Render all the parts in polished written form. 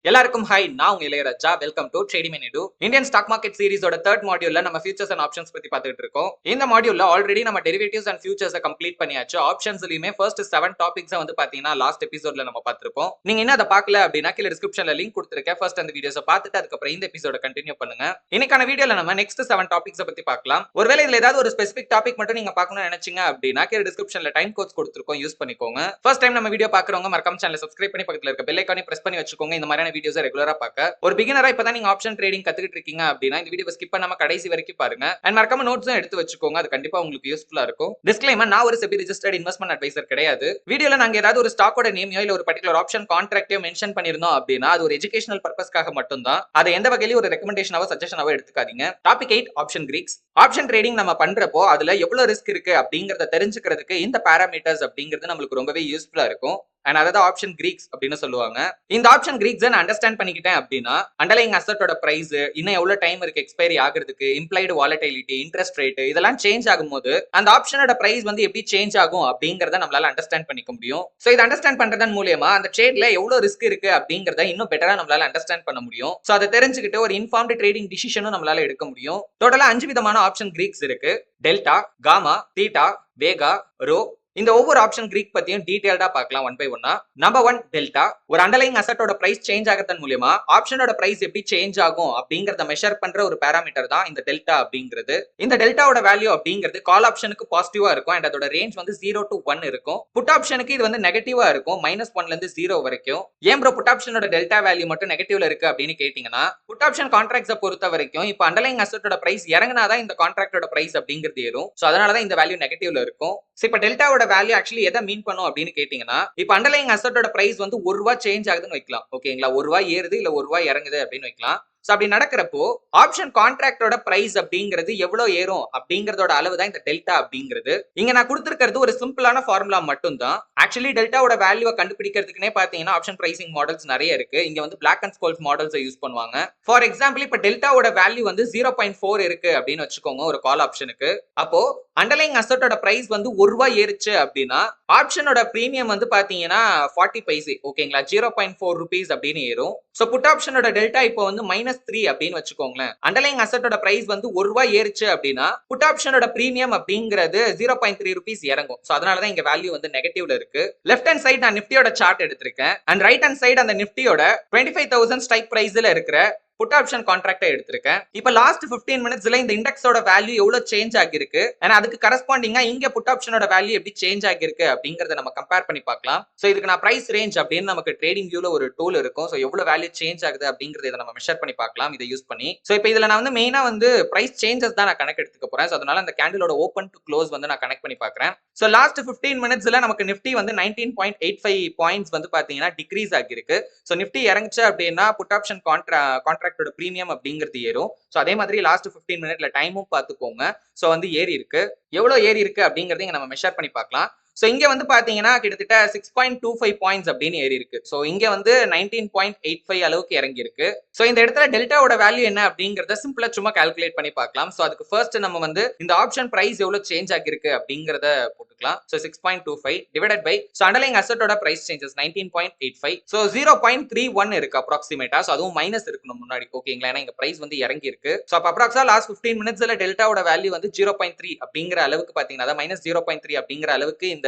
எல்லாருக்கும் ஹாய், நான் உங்க இளையராஜா. வெல்கம் டு ட்ரேடிங் இன் எடு. இந்தியன் ஸ்டாக் மார்க்கெட் சீரிஸோட தேர்ட் மாடியூல்ல நம்ம ஃபியூச்சர்ஸ் அண்ட் ஆப்ஷன்ஸ் பத்தி பார்த்துட்டு இருக்கோம். இந்த மாடியூல்ல ஆல்ரெடி நம்ம டெரிவேட்டிவ்ஸ் அண்ட் ஃபியூச்சர்ஸ் கம்ப்ளீட் பண்ணியாச்சு. ஆப்ஷன்ஸ்லயுமே ஃபர்ஸ்ட் 7 டாபிக்ஸ் வந்து பாத்தீங்கன்னா லாஸ்ட் எபிசோட்ல நம்ம பார்த்திருப்போம். நீங்க என்ன அதை பார்க்கல அப்படின்னா கீழ டிஸ்கிரிப்ஷன்ல லிங்க் கொடுத்திருக்கேன். ஃபர்ஸ்ட் அந்த வீடியோஸை பார்த்துட்டு அதுக்கப்புறம் இந்த எபிசோட கண்டினியூ பண்ணுங்க. இன்னைக்கான வீடியோல நம்ம நெக்ஸ்ட் 7 டாபிக்ஸ் பத்தி பார்க்கலாம். ஒருவேளை இதுல ஏதாவது ஒரு ஸ்பெசிபிக் டாபிக் மட்டும் நீங்க பார்க்கணும்னு நினைச்சீங்க அப்படின்னா கீழ டிஸ்கிரிப்ஷன்ல டைம் கோட்ஸ் கொடுத்திருக்கோம், யூஸ் பண்ணிக்கோங்க. ஃபர்ஸ்ட் டைம் நம்ம வீடியோ பார்க்கறவங்க மறக்காம சேனலை சப்ஸ்கிரைப் பண்ணி பக்கத்துல இருக்க பெல் ஐகானை பிரஸ் பண்ணி வச்சுக்கோங்க. இந்த மாதிரியான வீடியோஸை ரெகுலரா ஒரு பிகினரா இப்பதான் நீங்க ஆப்ஷன் ட்ரேடிங் கத்துக்கிட்டு இருக்கீங்க அப்படின்னா இந்த வீடியோ ஸ்கிப் பண்ணாம கடைசி வரைக்கும் பாருங்க. அண்ட் மறக்காம நோட்ஸும் எடுத்து வச்சுக்கோங்க, அது கண்டிப்பா உங்களுக்கு யூஸ்ஃபுல்லா இருக்கும். டிஸ்க்ளைமர், நான் ஒரு செபி ரெஜிஸ்டர்ட் இன்வெஸ்ட்மெண்ட் அட்வைசர் கிடையாது. வீடியோல நாங்க ஏதாவது ஒரு ஸ்டாக்கோட நேமையோ இல்ல ஒரு பர்டிகுலர் ஆப்ஷன் கான்ட்ராக்டையோ மென்ஷன் பண்ணிருந்தோம் அப்படின்னா அது ஒரு எஜுகேஷனல் பர்பஸ்க்காக மட்டும் தான். அதை எந்த வகையிலும் ஒரு ரெக்கமெண்டேஷனாவோ சஜஷனாவோ எடுத்துக்காதீங்க. Topic 8, option Greeks. Option trading நம்ம பண்றப்போ அதுல எவ்வளவு ரிஸ்க் இருக்கு அப்படிங்கறத தெரிஞ்சுக்கிறதுக்கு இந்த பாராமீட்டர்ஸ் அப்படிங்கிறது நம்மளுக்கு ரொம்பவே யூஸ்ஃபுல்லா இருக்கும். அண்ட் அதாவது ஆப்ஷன் கிரீக்ஸ் அப்படின்னு சொல்லுவாங்க. இந்த ஆப்ஷன் கிரீக்ஸ் நான் அண்டர்ஸ்டாண்ட் பண்ணிக்கிட்டேன் அப்படின்னா அண்டர்லைங் அசெட்டோட பிரைஸ், இன்னும் எவ்வளவு டைம் இருக்கு எக்ஸ்பைரி ஆகிறதுக்கு, இம்ப்ளைடு வாலட்டிலிட்டி, இன்ட்ரெஸ்ட் ரேட் இதெல்லாம் சேஞ்ச் ஆகும்போது அந்த ஆப்ஷனோட பிரைஸ் வந்து எப்படி சேஞ்ச் ஆகும் அப்படிங்கறத நம்மளால அண்டர்ஸ்டாண்ட் பண்ணிக்க முடியும். சோ இதை அண்டர்ஸ்டாண்ட் பண்றதன் மூலமா அந்த ட்ரேட்ல எவ்வளவு ரிஸ்க் இருக்கு அப்படிங்கறத இன்னும் பெட்டரா நம்மளால அண்டர்ஸ்டாண்ட் பண்ண முடியும். சோ அதை தெரிஞ்சுக்கிட்டு ஒரு இன்ஃபார்ம்டு ட்ரேடிங் டிசிஷனும் நம்மளால எடுக்க முடியும். டோட்டலா 5 விதமான ஆப்ஷன் கிரீக்ஸ் இருக்கு. டெல்டா, காமா, தீட்டா, வேகா, ரோ. இந்த ஒவ்வொரு ஆப்ஷன் கிரீக் பத்தியும் டீடைல்டா பார்க்கலாம் ஒன் பை ஒன்னா. Number 1, delta. ஒரு அண்டர்லைங் அசெட்டோட பிரைஸ் சேஞ்ச் ஆகிறதன் மூலமா ஆப்ஷனோட பிரைஸ் எப்படி சேஞ்ச் ஆகும் அப்படிங்கறத மெஷர் பண்ற ஒரு பாராமீட்டர் தான் இந்த டெல்டா அப்படிங்கிறது. இந்த டெல்டாவோட வேல்யூ அப்படிங்கிறது கால் ஆப்ஷனுக்கு பாசிட்டிவா இருக்கும் அண்ட் அதோட ரேஞ்ச் வந்து 0 to 1 இருக்கும். புட் ஆப்ஷனுக்கு இது வந்து நெகட்டிவா இருக்கும், -1 ல இருந்து 0 வரைக்கும். ஏன் ப்ரோ புட் ஆப்ஷனோட டெல்டா வேல்யூ மட்டும் நெகட்டிவ்ல இருக்கு அப்படின்னு கேட்டீங்கன்னா, புட் ஆப்ஷன் கான்ட்ராக்ட்ஸை பொறுத்த வரைக்கும் இப்போ அண்டர்லைங் அசெட்டோட பிரைஸ் இறங்கினாதான் இந்த கான்ட்ராக்டோட பிரைஸ் அப்படிங்கிறது ஏறும். சோ அதனாலதான் இந்த வேல்யூ நெகட்டிவ்ல இருக்கும். இப்ப டெல்டாவோட வேல்யூ ஆக்சுவலி எதை மீன் பண்ணும் அப்படின்னு கேட்டீங்கன்னா, இப்ப அண்டர்லைங் அசெட்டோட பிரைஸ் வந்து ₹1 சேஞ்ச் ஆகுதுன்னு வைக்கலாம். ஓகேங்களா, ₹1 ஏறுது இல்ல ₹1 இறங்குது அப்படின்னு வைக்கலாம். அப்படி நடக்கிறப்போ ஆப்ஷன் கான்ட்ராக்டோட பிரைஸ் அப்படிங்கிறது எவ்வளவு ஏறும் அப்படிங்கறதோட அளவு தான் இந்த டெல்டா அப்படிங்கிறது. இங்க நான் கொடுத்திருக்கிறது ஒரு சிம்பிளான ஃபார்முலா மட்டும் தான். ஆக்சுவலி டெல்டாவோட வேல்யூவை கண்டுபிடிக்கிறதுக்குனே பாத்தீங்கன்னா ஆப்ஷன் பிரைசிங் மாடல்ஸ் நிறைய இருக்கு. இங்க வந்து Black and Scholes models use பண்ணுவாங்க. ஃபார் எக்ஸாம்பிள் இப்ப டெல்டாவோட வேல்யூ வந்து 0.4 இருக்கு அப்படின்னு வச்சுக்கோங்க ஒரு கால் ஆப்ஷனுக்கு. அப்போ அண்டர்லைங் அசெட்டோட பிரைஸ் வந்து ₹1 ஏறுச்சு அப்படின்னா ஆப்ஷனோட பிரீமியம் வந்து பாத்தீங்கன்னா 40 பைசே. ஓகேங்களா, 0.4 rupees அப்படின்னு ஏறும். சோ புட் ஆப்ஷனோட டெல்டா இப்போ வந்து -3 அப்படின்னு வச்சுக்கோங்களேன். அண்டர்லைங் அசெட்டோட பிரைஸ் வந்து ₹1 ஏறுச்சு அப்படின்னா புட் ஆப்ஷனோட பிரீமியம் அப்படிங்கிறது 0.3 rupees இறங்கும். சோ அதனாலதான் இங்க வேல்யூ வந்து நெகட்டிவ்ல இருக்கு. லெஃப்ட் ஹேண்ட் சைடு நான் நிஃப்டியோட சார்ட் எடுத்திருக்கேன் அண்ட் ரைட் ஹேண்ட் சைடு அந்த நிஃப்டியோட 25,000 ஸ்ட்ரைக் பிரைஸ்ல இருக்கிற புட் ஆப்ஷன் கான்ட்ராக்ட் எடுத்திருக்கேன். இப்ப லாஸ்ட் 15 மினிட்ஸ்ல இந்த இண்டெக்ஸோட வேல்யூ எவ்வளவு சேஞ்ச் ஆகிருக்கு, ஏன்னா அதுக்கு கரஸ்பாண்டிங்கா இங்க புட் ஆப்ஷனோட வேல்யூ எப்படி சேஞ்ச் ஆகிருக்கு அப்படிங்கறத நம்ம கம்பேர் பண்ணி பார்க்கலாம். சோ இதுக்கு நான் பிரைஸ் ரேஞ்ச் அப்படின்னு நமக்கு ட்ரேடிங் வியூல ஒரு டூல் இருக்கும். சோ எவ்வளவு வேல்யூ சேஞ்ச் ஆகுது அப்படிங்கறத இதை நம்ம மெஷர் பண்ணி பார்க்கலாம் இதை யூஸ் பண்ணி. சோ இப்போ இதுல நான் வந்து மெயினா வந்து பிரைஸ் சேஞ்சஸ் தான் நான் கணக்கு எடுத்துக்க போறேன். சோ அதனால அந்த கேண்டிலோட ஓபன் டு க்ளோஸ் வந்து நான் கனெக்ட் பண்ணி பார்க்கறேன். சோ லாஸ்ட் 15 மினிட்ஸ்ல நமக்கு நிஃப்டி வந்து 19.85 பாயிண்ட்ஸ் வந்து பாத்தீங்கன்னா டிக்ரீஸ் ஆகிருக்கு. சோ நிஃப்டி இறங்குச்சு அப்படின்னா புட் ஆப்ஷன் கான்ட்ராக்டோட பிரீமியம் அப்படிங்கிறது ஏறும். சோ அதே மாதிரி லாஸ்ட் 15 மினிட்ல டைமும் பாத்துக்கோங்க. சோ வந்து ஏறி இருக்கு. எவ்வளவு ஏறி இருக்கு அப்படிங்கறத இங்க நம்ம மெஷர் பண்ணி பார்க்கலாம். சோ இங்க வந்து பாத்தீங்கன்னா கிட்டத்தட்ட 6.25 பாயிண்ட்ஸ் அப்படின்னு ஏறி இருக்கு. சோ இங்க வந்து 19.85 அளவுக்கு இறங்கி இருக்கு. சோ இந்த இடத்துல டெல்டாவோட வேல்யூ என்ன அப்படிங்கறத சிம்பிளா சும்மா கால்குலேட் பண்ணி பார்க்கலாம். சோ அதுக்கு ஃபர்ஸ்ட் நம்ம வந்து இந்த ஆப்ஷன் பிரைஸ் எவ்வளவு சேஞ்ச் ஆகிருக்கு அப்படிங்கறத போட்டுக்கலாம். So 6.25 divided by so underlying அசெட்டோட பிரைஸ் சேஞ்சஸ் 19.85. சோ 0.31 இருக்கு அப்ராக்சிமேட்டா. சோ அதுவும் மைனஸ் இருக்கணும் முன்னாடி. ஓகேங்களா, ஏன்னா இங்க பிரைஸ் வந்து இறங்கி இருக்கு. சோ அப்ப அப்ராக்ஸா லாஸ்ட் 15 மினிட்ஸ்ல டெல்டாவோட வேல்யூ வந்து 0.3 அப்படிங்கிற அளவுக்கு பாத்தீங்கன்னா -0.3 அப்படிங்கிற அளவுக்கு இந்த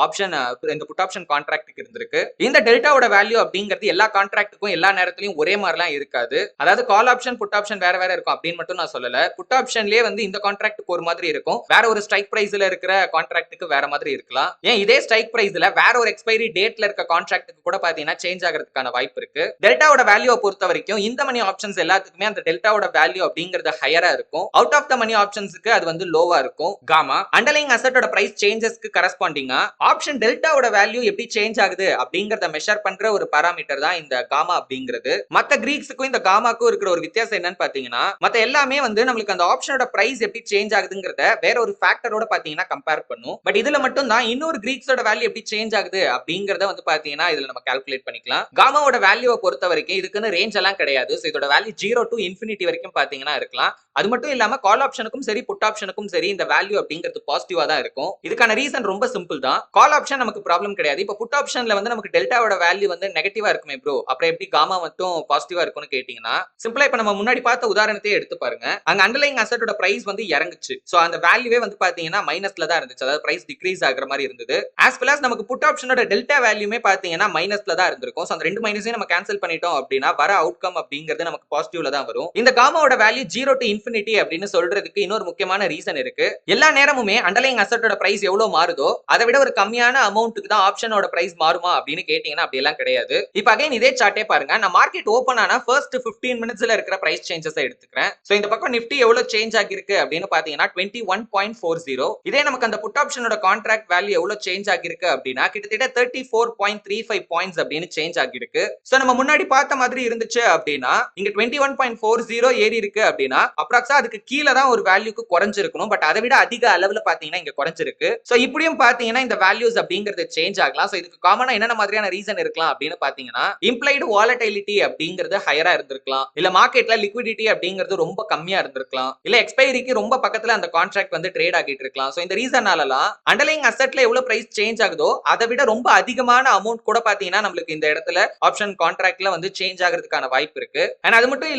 ஆப்ஷன் இந்த புட் ஆப்ஷன் கான்ட்ராக்ட்டுக்கு இருந்திருக்கு. இந்த டெல்டாவோட வேல்யூ அப்படிங்கிறது எல்லா கான்ட்ராக்ட்டுக்கும் எல்லா நேரத்திலயும் ஒரே மாதிரிலாம் இருக்காது. அதாவது கால் ஆப்ஷன் புட் ஆப்ஷன் வேற வேற இருக்கும் அப்படின்னு மட்டும் நான் சொல்லல. புட் ஆப்ஷன்லயே வந்து இந்த கான்ட்ராக்ட்டுக்கு ஒரு மாதிரி இருக்கும், வேற ஒரு ஸ்ட்ரைக் பிரைஸ்ல இருக்கிற கான்ட்ராக்ட்டுக்கு வேற மாதிரி இருக்கலாம். ஏன் இதே ஸ்ட்ரைக் பிரைஸ்ல வேற ஒரு எக்ஸ்பைரி டேட்ல இருக்க கான்ட்ராக்ட்டுக்கு கூட பாத்தீங்கன்னா சேஞ்ச் ஆகிறதுக்கான வாய்ப்பு இருக்கு. டெல்டாவோட வேல்யூவை பொறுத்த வரைக்கும் இந்த மணி ஆப்ஷன்ஸ் எல்லாத்துக்குமே அந்த டெல்டாவோட வேல்யூ அப்படிங்கிறது ஹையரா இருக்கும். அவுட் ஆஃப் த மணி ஆப்ஷன்ஸ்க்கு அது வந்து லோவா இருக்கும். காமா அண்டர்லைங் அசெட்டோட பிரைஸ் சேஞ்சஸ்க்கு கரஸ்பாண்டிங்கா ஆப்ஷன் டெல்டாவோட வேல்யூ எப்படி சேஞ்ச் ஆகுது அப்படிங்கறத மெஷர் பண்ற ஒரு பாராமீட்டர் தான் இந்த காமா அப்படிங்கிறது. மத்த கிரீக்ஸுக்கும் இந்த காமாக்கும் இருக்கிற ஒரு வித்தியாசம் என்னன்னு பாத்தீங்கன்னா, மத்த எல்லாமே வந்து நம்மளுக்கு அந்த ஆப்ஷனோட பிரைஸ் எப்படி சேஞ்ச் ஆகுதுங்கறத வேற ஒரு ஃபேக்டரோட பாத்தீங்கன்னா கம்பேர் பண்ணும். பட் இதுல மட்டும் தான் இன்னொரு கிரீக்ஸோட வேல்யூ எப்படி சேஞ்ச் ஆகுது அப்படிங்கறத வந்து பாத்தீங்கன்னா இதுல நம்ம கால்குலேட் பண்ணிக்கலாம். காமாவோட வேல்யூவை பொறுத்த வரைக்கும் இதுக்குன்னு ரேஞ்ச் எல்லாம் கிடையாது. சோ இதோட வேல்யூ 0 to infinity வரைக்கும் பாத்தீங்கன்னா இருக்கலாம். அது மட்டும் இல்லாம கால் ஆப்ஷனுக்கும் சரி புட் ஆப்ஷனுக்கும் சரி இந்த வேல்யூ அப்படிங்கிறது பாசிட்டிவா தான் இருக்கும். இதுக்கான ரீசன் ரொம்ப சிம்பிள் சிம்பிள் தான். கால் ஆப்ஷன் நமக்கு ப்ராப்ளம் கிடையாது. இப்போ புட் ஆப்ஷன்ல வந்து நமக்கு டெல்டாவோட வேல்யூ வந்து நெகட்டிவா இருக்குமே ப்ரோ, அப்புறம் எப்படி காமா மட்டும் பாசிட்டிவா இருக்கும்னு கேட்டீங்கன்னா, சிம்பிளா இப்ப நம்ம முன்னாடி பார்த்த உதாரணத்தையே எடுத்து பாருங்க. அங்க அண்டர்லைங் அசெட்டோட பிரைஸ் வந்து இறங்குச்சு. சோ அந்த வேல்யூவே வந்து பாத்தீங்கன்னா மைனஸ்ல தான் இருந்துச்சு. அதாவது பிரைஸ் டிக்ரீஸ் ஆகுற மாதிரி இருந்தது. ஆஸ் வெல் as நமக்கு புட் ஆப்ஷனோட டெல்டா வேல்யூமே பாத்தீங்கன்னா மைனஸ்ல தான் இருந்திருக்கும். சோ அந்த ரெண்டு மைனஸையும் நம்ம கேன்சல் பண்ணிட்டோம் அப்படின்னா வர அவுட்கம் அப்படிங்கிறது நமக்கு பாசிட்டிவ்ல தான் வரும். இந்த காமாவோட வேல்யூ 0 to infinity அப்படின்னு சொல்றதுக்கு இன்னொரு முக்கியமான ரீசன் இருக்கு. எல்லா நேரமுமே அண்டர்லைங் அசெட்டோட பிரைஸ் எவ்வளவு மாறுதோ அதை விட ஒரு கம்மியான அமௌண்ட்டுக்கு தான் ஆப்ஷனோட பிரைஸ் மாறுமா அப்படின்னு கேட்டீங்கன்னா அப்படி எல்லாம் கிடையாது. இப்ப அகைன் இதே சார்ட்டே பாருங்க. நான் மார்க்கெட் ஓபன் ஆனா ஃபர்ஸ்ட் 15 மினிட்ஸ்ல இருக்கிற பிரைஸ் சேஞ்சஸ் எடுத்துக்கிறேன். சோ இந்த பக்கம் நிஃப்டி எவ்வளவு சேஞ்ச் ஆகிருக்கு அப்படின்னு பாத்தீங்கன்னா 21.40. இதே நமக்கு அந்த புட் ஆப்ஷனோட கான்ட்ராக்ட் வேல்யூ எவ்வளவு சேஞ்ச் ஆகிருக்கு அப்படின்னா கிட்டத்தட்ட 34.35 பாயிண்ட்ஸ் அப்படின்னு சேஞ்ச் ஆகிருக்கு. சோ நம்ம முன்னாடி பார்த்த மாதிரி இருந்துச்சு அப்படின்னா இங்க 21.40 ஏறி இருக்கு அப்படின்னா அப்ராக்ஸா அதுக்கு கீழே தான் ஒரு வேல்யூக்கு குறைஞ்சிருக்கணும். பட் அதை விட அதிக அளவுல பாத்தீங்கன்னா இங்க குறைஞ்சிருக்கு. சோ இப்படியும் பாத்தீங்கன்னா இந்த வேல்யூஸ் அப்படிங்கிறது சேஞ்ச் ஆகலாம். சோ இதுக்கு காமனா என்னென்ன மாதிரியான ரீசன் இருக்கலாம் அப்படின்னு பாத்தீங்கன்னா இம்ப்ளைடு வாலட்டிலிட்டி அப்படிங்கிறது ஹையரா இருந்திருக்கலாம், இல்ல மார்க்கெட்ல லிக்விடிட்டி அப்படிங்கிறது ரொம்ப கம்மியா இருந்திருக்கலாம், இல்ல எக்ஸ்பைரிக்கு ரொம்ப பக்கத்துல அந்த கான்ட்ராக்ட் வந்து ட்ரேட் ஆகிட்டு இருக்கலாம். சோ இந்த ரீசனாலலாம் அண்டர்லைங் அசெட்ல எவ்வளவு பிரைஸ் சேஞ்ச் ஆகுதோ அதை விட ரொம்ப அதிகமான அமௌண்ட் கூட பாத்தீங்கன்னா நம்மளுக்கு இந்த இடத்துல ஆப்ஷன் கான்ட்ராக்ட்ல வந்து சேஞ்ச் ஆகிறதுக்கான வாய்ப்பு இருக்கு. அண்ட் அது மட்டும்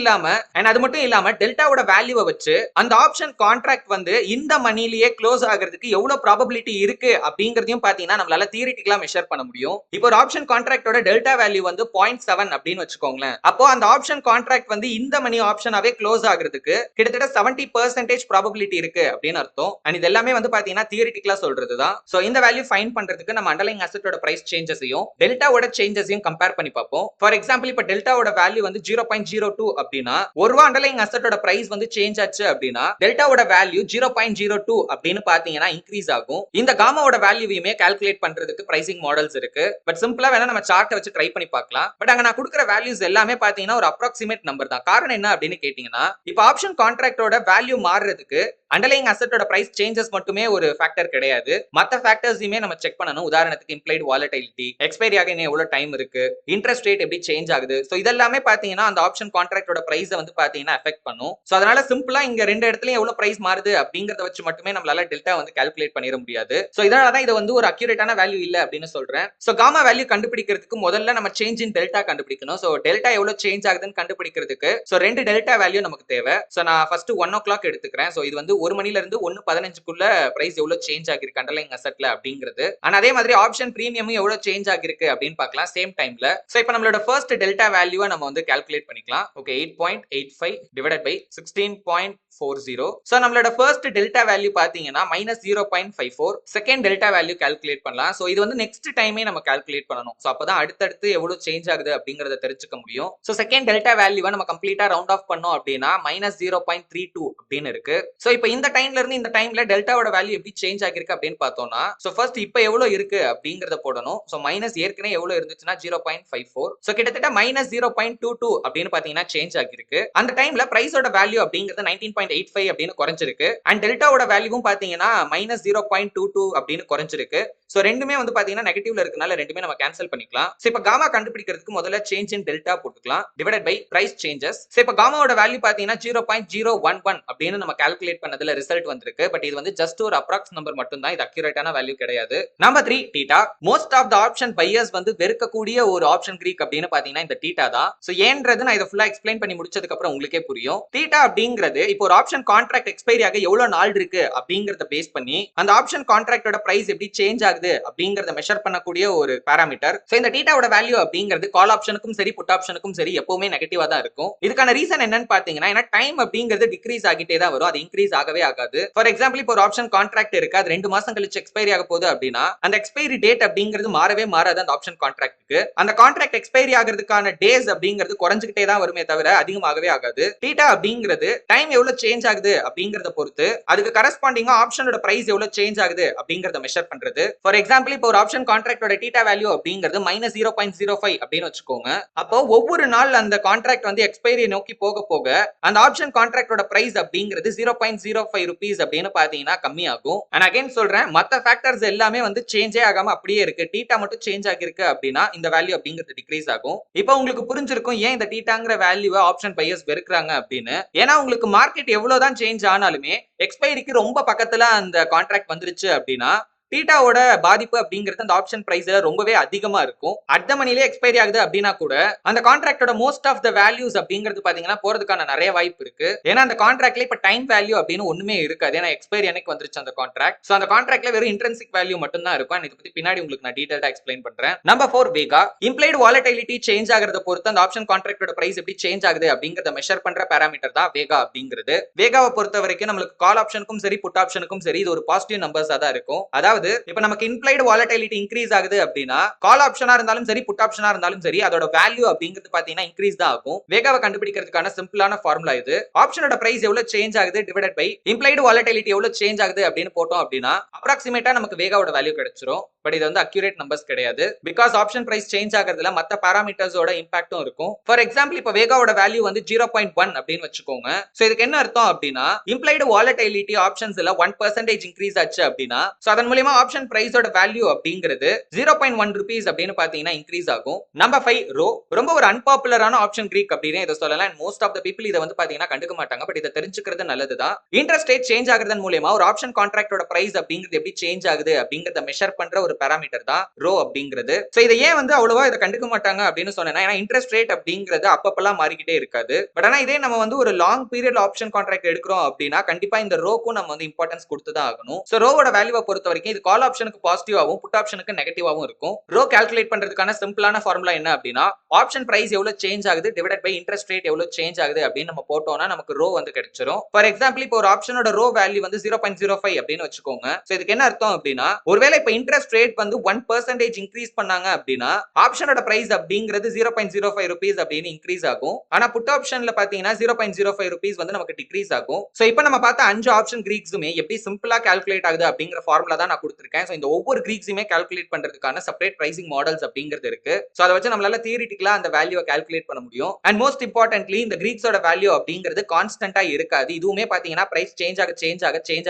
இல்லாம டெல்டாவோட வேல்யூவை வச்சு அந்த ஆப்ஷன் கான்ட்ராக்ட் வந்து இந்த மணிலேயே க்ளோஸ் ஆகிறதுக்கு எவ்வளவு ப்ராபபிலிட்டி இருக்கு அப்படிங்கறதையும் பாத்தீங்கன்னா நம்மளால தியரிட்டிக்கலா மெஷர் பண்ண முடியும். இப்போ ஒரு ஆப்ஷன் கான்ட்ராக்டோட டெல்டா வேல்யூ வந்து 0.7 அப்படின்னு வச்சுக்கோங்களேன். அப்போ அந்த ஆப்ஷன் கான்ட்ராக்ட் வந்து இந்த மணி ஆப்ஷனாவே க்ளோஸ் ஆகிறதுக்கு கிட்டத்தட்ட 70% ப்ராபபிலிட்டி இருக்கு அப்படின்னு அர்த்தம். அண்ட் இது எல்லாமே வந்து பாத்தீங்கன்னா தியரிட்டிக்கலா சொல்றதுதான். சோ இந்த வேல்யூ ஃபைண்ட் பண்றதுக்கு நம்ம அண்டர்லைங் அசெட்டோட பிரைஸ் சேஞ்சஸையும் டெல்டாவோட சேஞ்சஸையும் கம்பேர் பண்ணி பார்ப்போம். ஃபார் எக்ஸாம்பிள் இப்போ டெல்டாவோட வேல்யூ வந்து 0.02 அப்படின்னா ஒரு ரூபா அண்டர்லைங் அசெட்டோட பிரைஸ் வந்து சேஞ்ச் ஆச்சு அப்படின்னா டெல்டாவோட வேல்யூ 0.02 அப்படின்னு பாத்தீங்கன்னா இன்க்ரீஸ் ஆகும். இந்த காமாவோட வேல்யூவையுமே கால்குலேட் பண்றதுக்கு பிரைசிங் மாடல்ஸ் இருக்கு. பட் சிம்பிளா வேணா நம்ம சார்ட்டை வச்சு ட்ரை பண்ணி பார்க்கலாம். பட் அங்க நான் கொடுக்குற வேல்யூஸ் எல்லாமே பாத்தீங்கன்னா ஒரு அப்ராக்சிமேட் நம்பர் தான். காரணம் என்ன அப்படின்னு கேட்டீங்கன்னா இப்போ ஆப்ஷன் கான்ட்ராக்டோட வேல்யூ மாறுறதுக்கு அண்டர்லைங் அசெட்டோட பிரைஸ் சேஞ்சஸ் மட்டுமே ஒரு ஃபேக்டர் கிடையாது. மத்த ஃபேக்டர்ஸையுமே நம்ம செக் பண்ணணும். உதாரணத்துக்கு இம்ப்ளைட் வாலட்டிலிட்டி, எக்ஸ்பைரி ஆக இன்னும் எவ்வளவு டைம் இருக்கு, இன்ட்ரெஸ்ட் ரேட் எப்படி சேஞ்ச் ஆகுது. சோ இதெல்லாமே பாத்தீங்கன்னா அந்த ஆப்ஷன் கான்ட்ராக்டோட பிரைஸை வந்து பாத்தீங்கன்னா அஃபெக்ட் பண்ணும். சோ அதனால சிம்பிளா இங்க ரெண்டு இடத்துலயும் எவ்வளவு பிரைஸ் மாறுது அப்படிங்கறத வச்சு மட்டுமே நம்மளால டெல்டா வந்து கால்குலேட் பண்ணிட முடியாது. சோ இதனால தான் இது வந்து ஒரு அக்யூரேட்டான வேல்யூ இல்ல அப்படின்னு சொல்றேன். சோ காமா வேல்யூ கண்டுபிடிக்கிறதுக்கு முதல்ல நம்ம சேஞ்ச் இன் டெல்டா கண்டுபிடிக்கணும். சோ டெல்டா எவ்வளவு சேஞ்ச் ஆகுதுன்னு கண்டுபிடிக்கிறதுக்கு சோ ரெண்டு டெல்டா வேல்யூ நமக்கு தேவை. சோ நான் ஃபர்ஸ்ட் 1 o'clock எடுத்துக்கிறேன். சோ இது வந்து 1 மணில இருந்து 1:15க்குள்ள பிரைஸ் எவ்வளவு சேஞ்ச் ஆகிருக்கு அண்டர்லைங் அசெட்ல அப்படிங்கிறது. ஆனா அதே மாதிரி ஆப்ஷன் பிரீமியம் எவ்வளவு சேஞ்ச் ஆகிருக்கு அப்படின்னு பார்க்கலாம் சேம் டைம்ல. சோ இப்போ நம்மளோட ஃபர்ஸ்ட் டெல்டா வேல்யூவை நம்ம வந்து கால்குலேட் பண்ணிக்கலாம். Okay 8.85 divided by 16.40. சோ நம்மளோட ஃபர்ஸ்ட் டெல்டா வேல்யூ பாத்தீங்கன்னா -0.54. செகண்ட் டெல்டா வேல்யூ கால்குலேட் பண்ணலாம். சோ இது வந்து நெக்ஸ்ட் டைமே நம்ம கால்குலேட் பண்ணணும். சோ அப்பதான் அடுத்தடுத்து எவ்வளவு சேஞ்ச் ஆகுது அப்படிங்கறத தெரிஞ்சுக்க முடியும். சோ செகண்ட் டெல்டா வேல்யூவை நம்ம கம்ப்ளீட்டா ரவுண்ட் ஆஃப் பண்ணோம் அப்படின்னா -0.32 அப்படின்னு இருக்கு. சோ இப்போ இந்த டைம்ல இருந்து இந்த டைம்ல டெல்டாவோட வேல்யூ எப்படி சேஞ்ச் ஆகிருக்கு அப்படின்னு பார்த்தோம்னா சோ ஃபர்ஸ்ட் இப்போ எவ்வளவு இருக்கு அப்படிங்கறத போடணும். சோ மைனஸ் ஏற்கனவே எவ்வளவு இருந்துச்சுன்னா 0.54. சோ கிட்டத்தட்ட -0.22 அப்படின்னு பாத்தீங்கன்னா சேஞ்ச் ஆகிருக்கு. அந்த டைம்ல பிரைஸோட வேல்யூ அப்படிங்கிறது 19.85 அப்படின்னு குறைஞ்சிருக்கு. அண்ட் டெல்டாவோட வேல்யூவும் பாத்தீங்கன்னா -0.22 அப்படின்னு குறைஞ்சிருக்கு. சோ ரெண்டுமே வந்து பாத்தீங்கன்னா நெகட்டிவ்ல இருக்கனால ரெண்டுமே நம்ம கேன்சல் பண்ணிக்கலாம். சோ இப்போ காமா கண்டுபிடிக்கிறதுக்கு முதல்ல சேஞ்ச் இன் டெல்டா போட்டுக்கலாம் divided by price changes. So இப்போ காமாவோட வேல்யூ பாத்தீங்கன்னா 0.011 அப்படின்னு நம்ம கால்குலேட் பண்ணதுல ரிசல்ட் வந்திருக்கு. பட் இது வந்து ஜஸ்ட் ஒரு அப்ராக்ஸ் நம்பர் மட்டும் தான். இது அக்யூரேட்டான வேல்யூ கிடையாது. Number 3 theta. Most of the option buyers வந்து வெறுக்கக்கூடிய ஒரு ஆப்ஷன் கிரீக் அப்படின்னு பாத்தீங்கன்னா இந்த தீட்டா தான். சோ ஏன்றது நான் இத ஃபுல்லா எக்ஸ்பிளைன் பண்ணி முடிச்சதுக்கு அப்புறம் உங்களுக்கே புரியும். தீட்டா அப்படிங்கிறது இப்போ ஒரு ஆப்ஷன் கான்ட்ராக்ட் எக்ஸ்பைரி ஆக எவ்வளவு நாள் இருக்கு அப்படிங்கறத பேஸ் பண்ணி அந்த ஆப்ஷன் கான்ட்ராக்டோட பிரைஸ் எப்படி சேஞ்ச் ஆகுது அப்படிங்கறத மெஷர் பண்ணக்கூடிய ஒரு பாராமீட்டர். சோ இந்த தீட்டாவோட வேல்யூ அப்படிங்கிறது கால் ஆப்ஷனுக்கும் சரி புட் ஆப்ஷனுக்கும் சரி எப்பவுமே நெகட்டிவா தான் இருக்கும். இதுக்கான ரீசன் என்னன்னு பாத்தீங்கன்னா ஏன்னா டைம் அப்படிங்கிறது டிக்ரீஸ் ஆகிட்டே தான் வரும். அது இன்க்ரீஸ் ஆகவே ஆகாது. ஃபார் எக்ஸாம்பிள் இப்போ ஒரு ஆப்ஷன் கான்ட்ராக்ட் இருக்கு, அது 2 மாசம் கழிச்சு எக்ஸ்பைரி ஆக போகுது அப்படின்னா அந்த எக்ஸ்பைரி டேட் அப்படிங்கிறது மாறவே மாறாது அந்த ஆப்ஷன் கான்ட்ராக்ட்டுக்கு. அந்த கான்ட்ராக்ட் எக்ஸ்பைரி ஆகிறதுக்கான டேஸ் அப்படிங்கிறது குறைஞ்சிக்கிட்டே தான் வருமே தவிர அதிகமாகவே ஆகாது. தீட்டா அப்படிங்கிறது டைம் எவ்வளவு சேஞ்ச் ஆகுது அப்படிங்கறத பொறுத்து அதுக்கு கரஸ்பாண்டிங்கா ஆப்ஷனோட பிரைஸ் எவ்வளவு சேஞ்ச் ஆகுது அப்படிங்கறத மெஷர் பண்றது. ஃபார் எக்ஸாம்பிள் இப்போ ஒரு ஆப்ஷன் கான்ட்ராக்டோட தீட்டா வேல்யூ அப்படிங்கிறது -0.05 அப்படின்னு வச்சுக்கோங்க. அப்போ ஒவ்வொரு நாள் அந்த கான்ட்ராக்ட் வந்து எக்ஸ்பைரியை நோக்கி போக போக அந்த ஆப்ஷன் கான்ட்ராக்டோட பிரைஸ் அப்படிங்கிறது 0.05 rupees அப்படின்னு பாத்தீங்கன்னா கம்மியாகும். அண்ட் அகைன் சொல்றேன் மத்த ஃபேக்டர்ஸ் எல்லாமே வந்து சேஞ்சே ஆகாம அப்படியே இருக்கு. தீட்டா மட்டும் சேஞ்ச் ஆகிருக்கு அப்படின்னா இந்த வேல்யூ அப்படிங்கிறது டிக்ரீஸ் ஆகும். இப்போ உங்களுக்கு புரிஞ்சிருக்கும் ஏன் இந்த தீட்டாங்கிற வேல்யூவை ஆப்ஷன் பையர்ஸ் வெறுக்கிறாங்க அப்படின்னு. ஏன்னா உங்களுக்கு மார்க்கெட் எவ்வளவுதான் சேஞ்ச் ஆனாலுமே எக்ஸ்பைரிக்கு ரொம்ப பக்கத்துல அந்த கான்ட்ராக்ட் வந்துருச்சு அப்படின்னா தீட்டாவோட பாதிப்பு அப்படிங்கிறது அந்த ஆப்ஷன் பிரைஸ்ல ரொம்பவே அதிகமா இருக்கும். அட் த மணிலே எக்ஸ்பைரி ஆகுது அப்படின்னா கூட அந்த கான்ட்ராக்டோட மோஸ்ட் ஆஃப் த வேல்யூஸ் அப்படிங்கிறது பாத்தீங்கன்னா போறதுக்கான நிறைய வாய்ப்பு இருக்கு. ஏன்னா அந்த கான்ட்ராக்ட்ல இப்ப டைம் வேல்யூ அப்படின்னு ஒண்ணுமே இருக்காது. ஏன்னா எக்ஸ்பைரி அன்னைக்கு வந்துருச்சு அந்த கான்ட்ராக்ட். சோ அந்த கான்ட்ராக்ட்ல வெறும் இன்ட்ரின்சிக் வேல்யூ மட்டும் தான் இருக்கும். இதை பத்தி பின்னாடி உங்களுக்கு நான் டீடைலா எக்ஸ்பிளைன் பண்றேன். நம்பர் 4 வேகா. இம்ப்ளைட் வாலட்டிலிட்டி சேஞ்ச் ஆகிறத பொறுத்து அந்த ஆப்ஷன் கான்ட்ராக்டோட பிரைஸ் எப்படி சேஞ்ச் ஆகுது அப்படிங்கறத மெஷர் பண்ற பாராமீட்டர் தான் வேகா அப்படிங்கிறது. வேகாவை பொறுத்த வரைக்கும் நம்மளுக்கு கால் ஆப்ஷனுக்கும் சரி புட் ஆப்ஷனுக்கும் சரி இது ஒரு பாசிட்டிவ் நம்பர்ஸா தான் இருக்கும். அதாவது இப்ப நமக்கு இம்ப்ளைட் வாலட்டிலிட்டி இன்க்ரீஸ் ஆகுது அப்படின்னா கால் ஆப்ஷனா இருந்தாலும் சரி புட் ஆப்ஷனா இருந்தாலும் சரி அதோட வேல்யூ அப்படிங்கிறது பாத்தீங்கன்னா இன்க்ரீஸ் தான் ஆகும். வேகாவை கண்டுபிடிக்கிறதுக்கான சிம்பிளான ஃபார்முலா இது. ஆப்ஷனோட பிரைஸ் எவ்வளவு சேஞ்ச் ஆகுது டிவைடட் பை இம்ப்ளைட் வாலட்டிலிட்டி எவ்வளவு சேஞ்ச் ஆகுது அப்படின்னு போட்டோம் அப்படின்னா அப்ராக்சிமேட்டா நமக்கு வேகாவோட வேல்யூ கிடைச்சிரும். பட் இது வந்து அக்யூரேட் நம்பர்ஸ் கிடையாது. பிகாஸ் ஆப்ஷன் பிரைஸ் சேஞ்ச் ஆகிறதுல மத்த பாராமீட்டர்ஸோட இம்பாக்டும் இருக்கும். ஃபார் எக்ஸாம்பிள் இப்ப வேகாவோட வேல்யூ வந்து 0.1 அப்படின்னு வச்சுக்கோங்க. சோ இதுக்கு என்ன அர்த்தம் அப்படின்னா இம்ப்ளைடு வாலட்டிலிட்டி ஆப்ஷன்ஸ்ல 1% இன்க்ரீஸ் ஆச்சு அப்படின்னா சோ அதன் மூலமா ஆப்ஷன் பிரைஸோட வேல்யூ அப்படிங்கிறது 0.1 ரூபீஸ் அப்படின்னு பாத்தீங்கன்னா இன்க்ரீஸ் ஆகும். Number 5 rho. ரொம்ப ஒரு அன்பாப்புலரான ஆப்ஷன் கிரீக் அப்படின்னு இதை சொல்லலாம். மோஸ்ட் ஆஃப் த பீப்பிள் இதை வந்து பாத்தீங்கன்னா கண்டுக்க மாட்டாங்க. பட் இதை தெரிஞ்சுக்கிறது நல்லதுதான். இன்ட்ரெஸ்ட் ரேட் சேஞ்ச் ஆகிறதன் மூலமா ஒரு ஆப்ஷன் கான்ட்ராக்டோட பிரைஸ் அப்படிங்கிறது எப்படி சேஞ்ச் ஆகுது அப்படிங்கறத மெஷர் பண்ற ஒரு பாராமீட்டர் தான் ரோ அப்படிங்கிறது. சோ இதை ஏன் வந்து அவ்வளவா இதை கண்டுக்க மாட்டாங்க அப்படின்னு சொன்னேன்னா ஏன்னா இன்ட்ரெஸ்ட் ரேட் அப்படிங்கிறது அப்பப்பெல்லாம் மாறிக்கிட்டே இருக்காது. பட் ஆனா இதே நம்ம வந்து ஒரு லாங் பீரியட் ஆப்ஷன் கான்ட்ராக்ட் எடுக்கிறோம் அப்படின்னா கண்டிப்பா இந்த ரோக்கும் நம்ம வந்து இம்பார்ட்டன்ஸ் கொடுத்து தான் ஆகணும். சோ ரோவோட வேல்யூவை பொறுத்த வரைக்கும் இது கால் ஆப்ஷனுக்கு பாசிட்டிவாவும் புட் ஆப்ஷனுக்கு நெகட்டிவாவும் இருக்கும். ரோ கால்குலேட் பண்றதுக்கான சிம்பிளான ஃபார்முலா என்ன அப்படின்னா ஆப்ஷன் பிரைஸ் எவ்வளவு சேஞ்ச் ஆகுது டிவைடட் பை இன்ட்ரெஸ்ட் ரேட் எவ்வளவு சேஞ்ச் ஆகுது அப்படின்னு நம்ம போட்டோம்னா நமக்கு ரோ வந்து கிடைச்சிரும். ஃபார் எக்ஸாம்பிள் இப்போ ஒரு ஆப்ஷனோட ரோ வேல்யூ வந்து 0.05 அப்படின்னு வச்சுக்கோங்க. சோ இதுக்கு என்ன அர்த்தம் அப்படின்னா ஒருவேளை இப்ப இன்ட்ரெஸ்ட் ரேட் வந்து 1% இன்க்ரீஸ் பண்ணாங்க அப்படின்னா ஆப்ஷனோட பிரைஸ் அப்படிங்கிறது 0.05 ரூபீஸ் அப்படின்னு இன்க்ரீஸ் ஆகும். ஆனா புட் ஆப்ஷன்ல பாத்தீங்கன்னா 0.05 ரூபீஸ் வந்து நமக்கு டிக்ரீஸ் ஆகும். சோ இப்போ நம்ம பார்த்த 5 ஆப்ஷன் கிரீக்ஸுமே எப்படி சிம்பிளா கால்குலேட் ஆகுது அப்படிங்கிற ஃபார்முலா தான் நான் கொடுத்திருக்கேன். சோ இந்த ஒவ்வொரு கிரீக்ஸுமே கால்குலேட் பண்றதுக்கான செப்பரேட் பிரைசிங் மாடல்ஸ் அப்படிங்கிறது இருக்கு. சோ அதை வச்சு நம்மளால தியரிட்டிக்கலா அந்த வேல்யூவை கால்குலேட் பண்ண முடியும். அண்ட் மோஸ்ட் இம்பார்ட்டன்ட்லி இந்த கிரீக்ஸோட வேல்யூ அப்படிங்கிறது கான்ஸ்டன்டா இருக்காது. இதுவுமே பாத்தீங்கன்னா பிரைஸ் சேஞ்ச்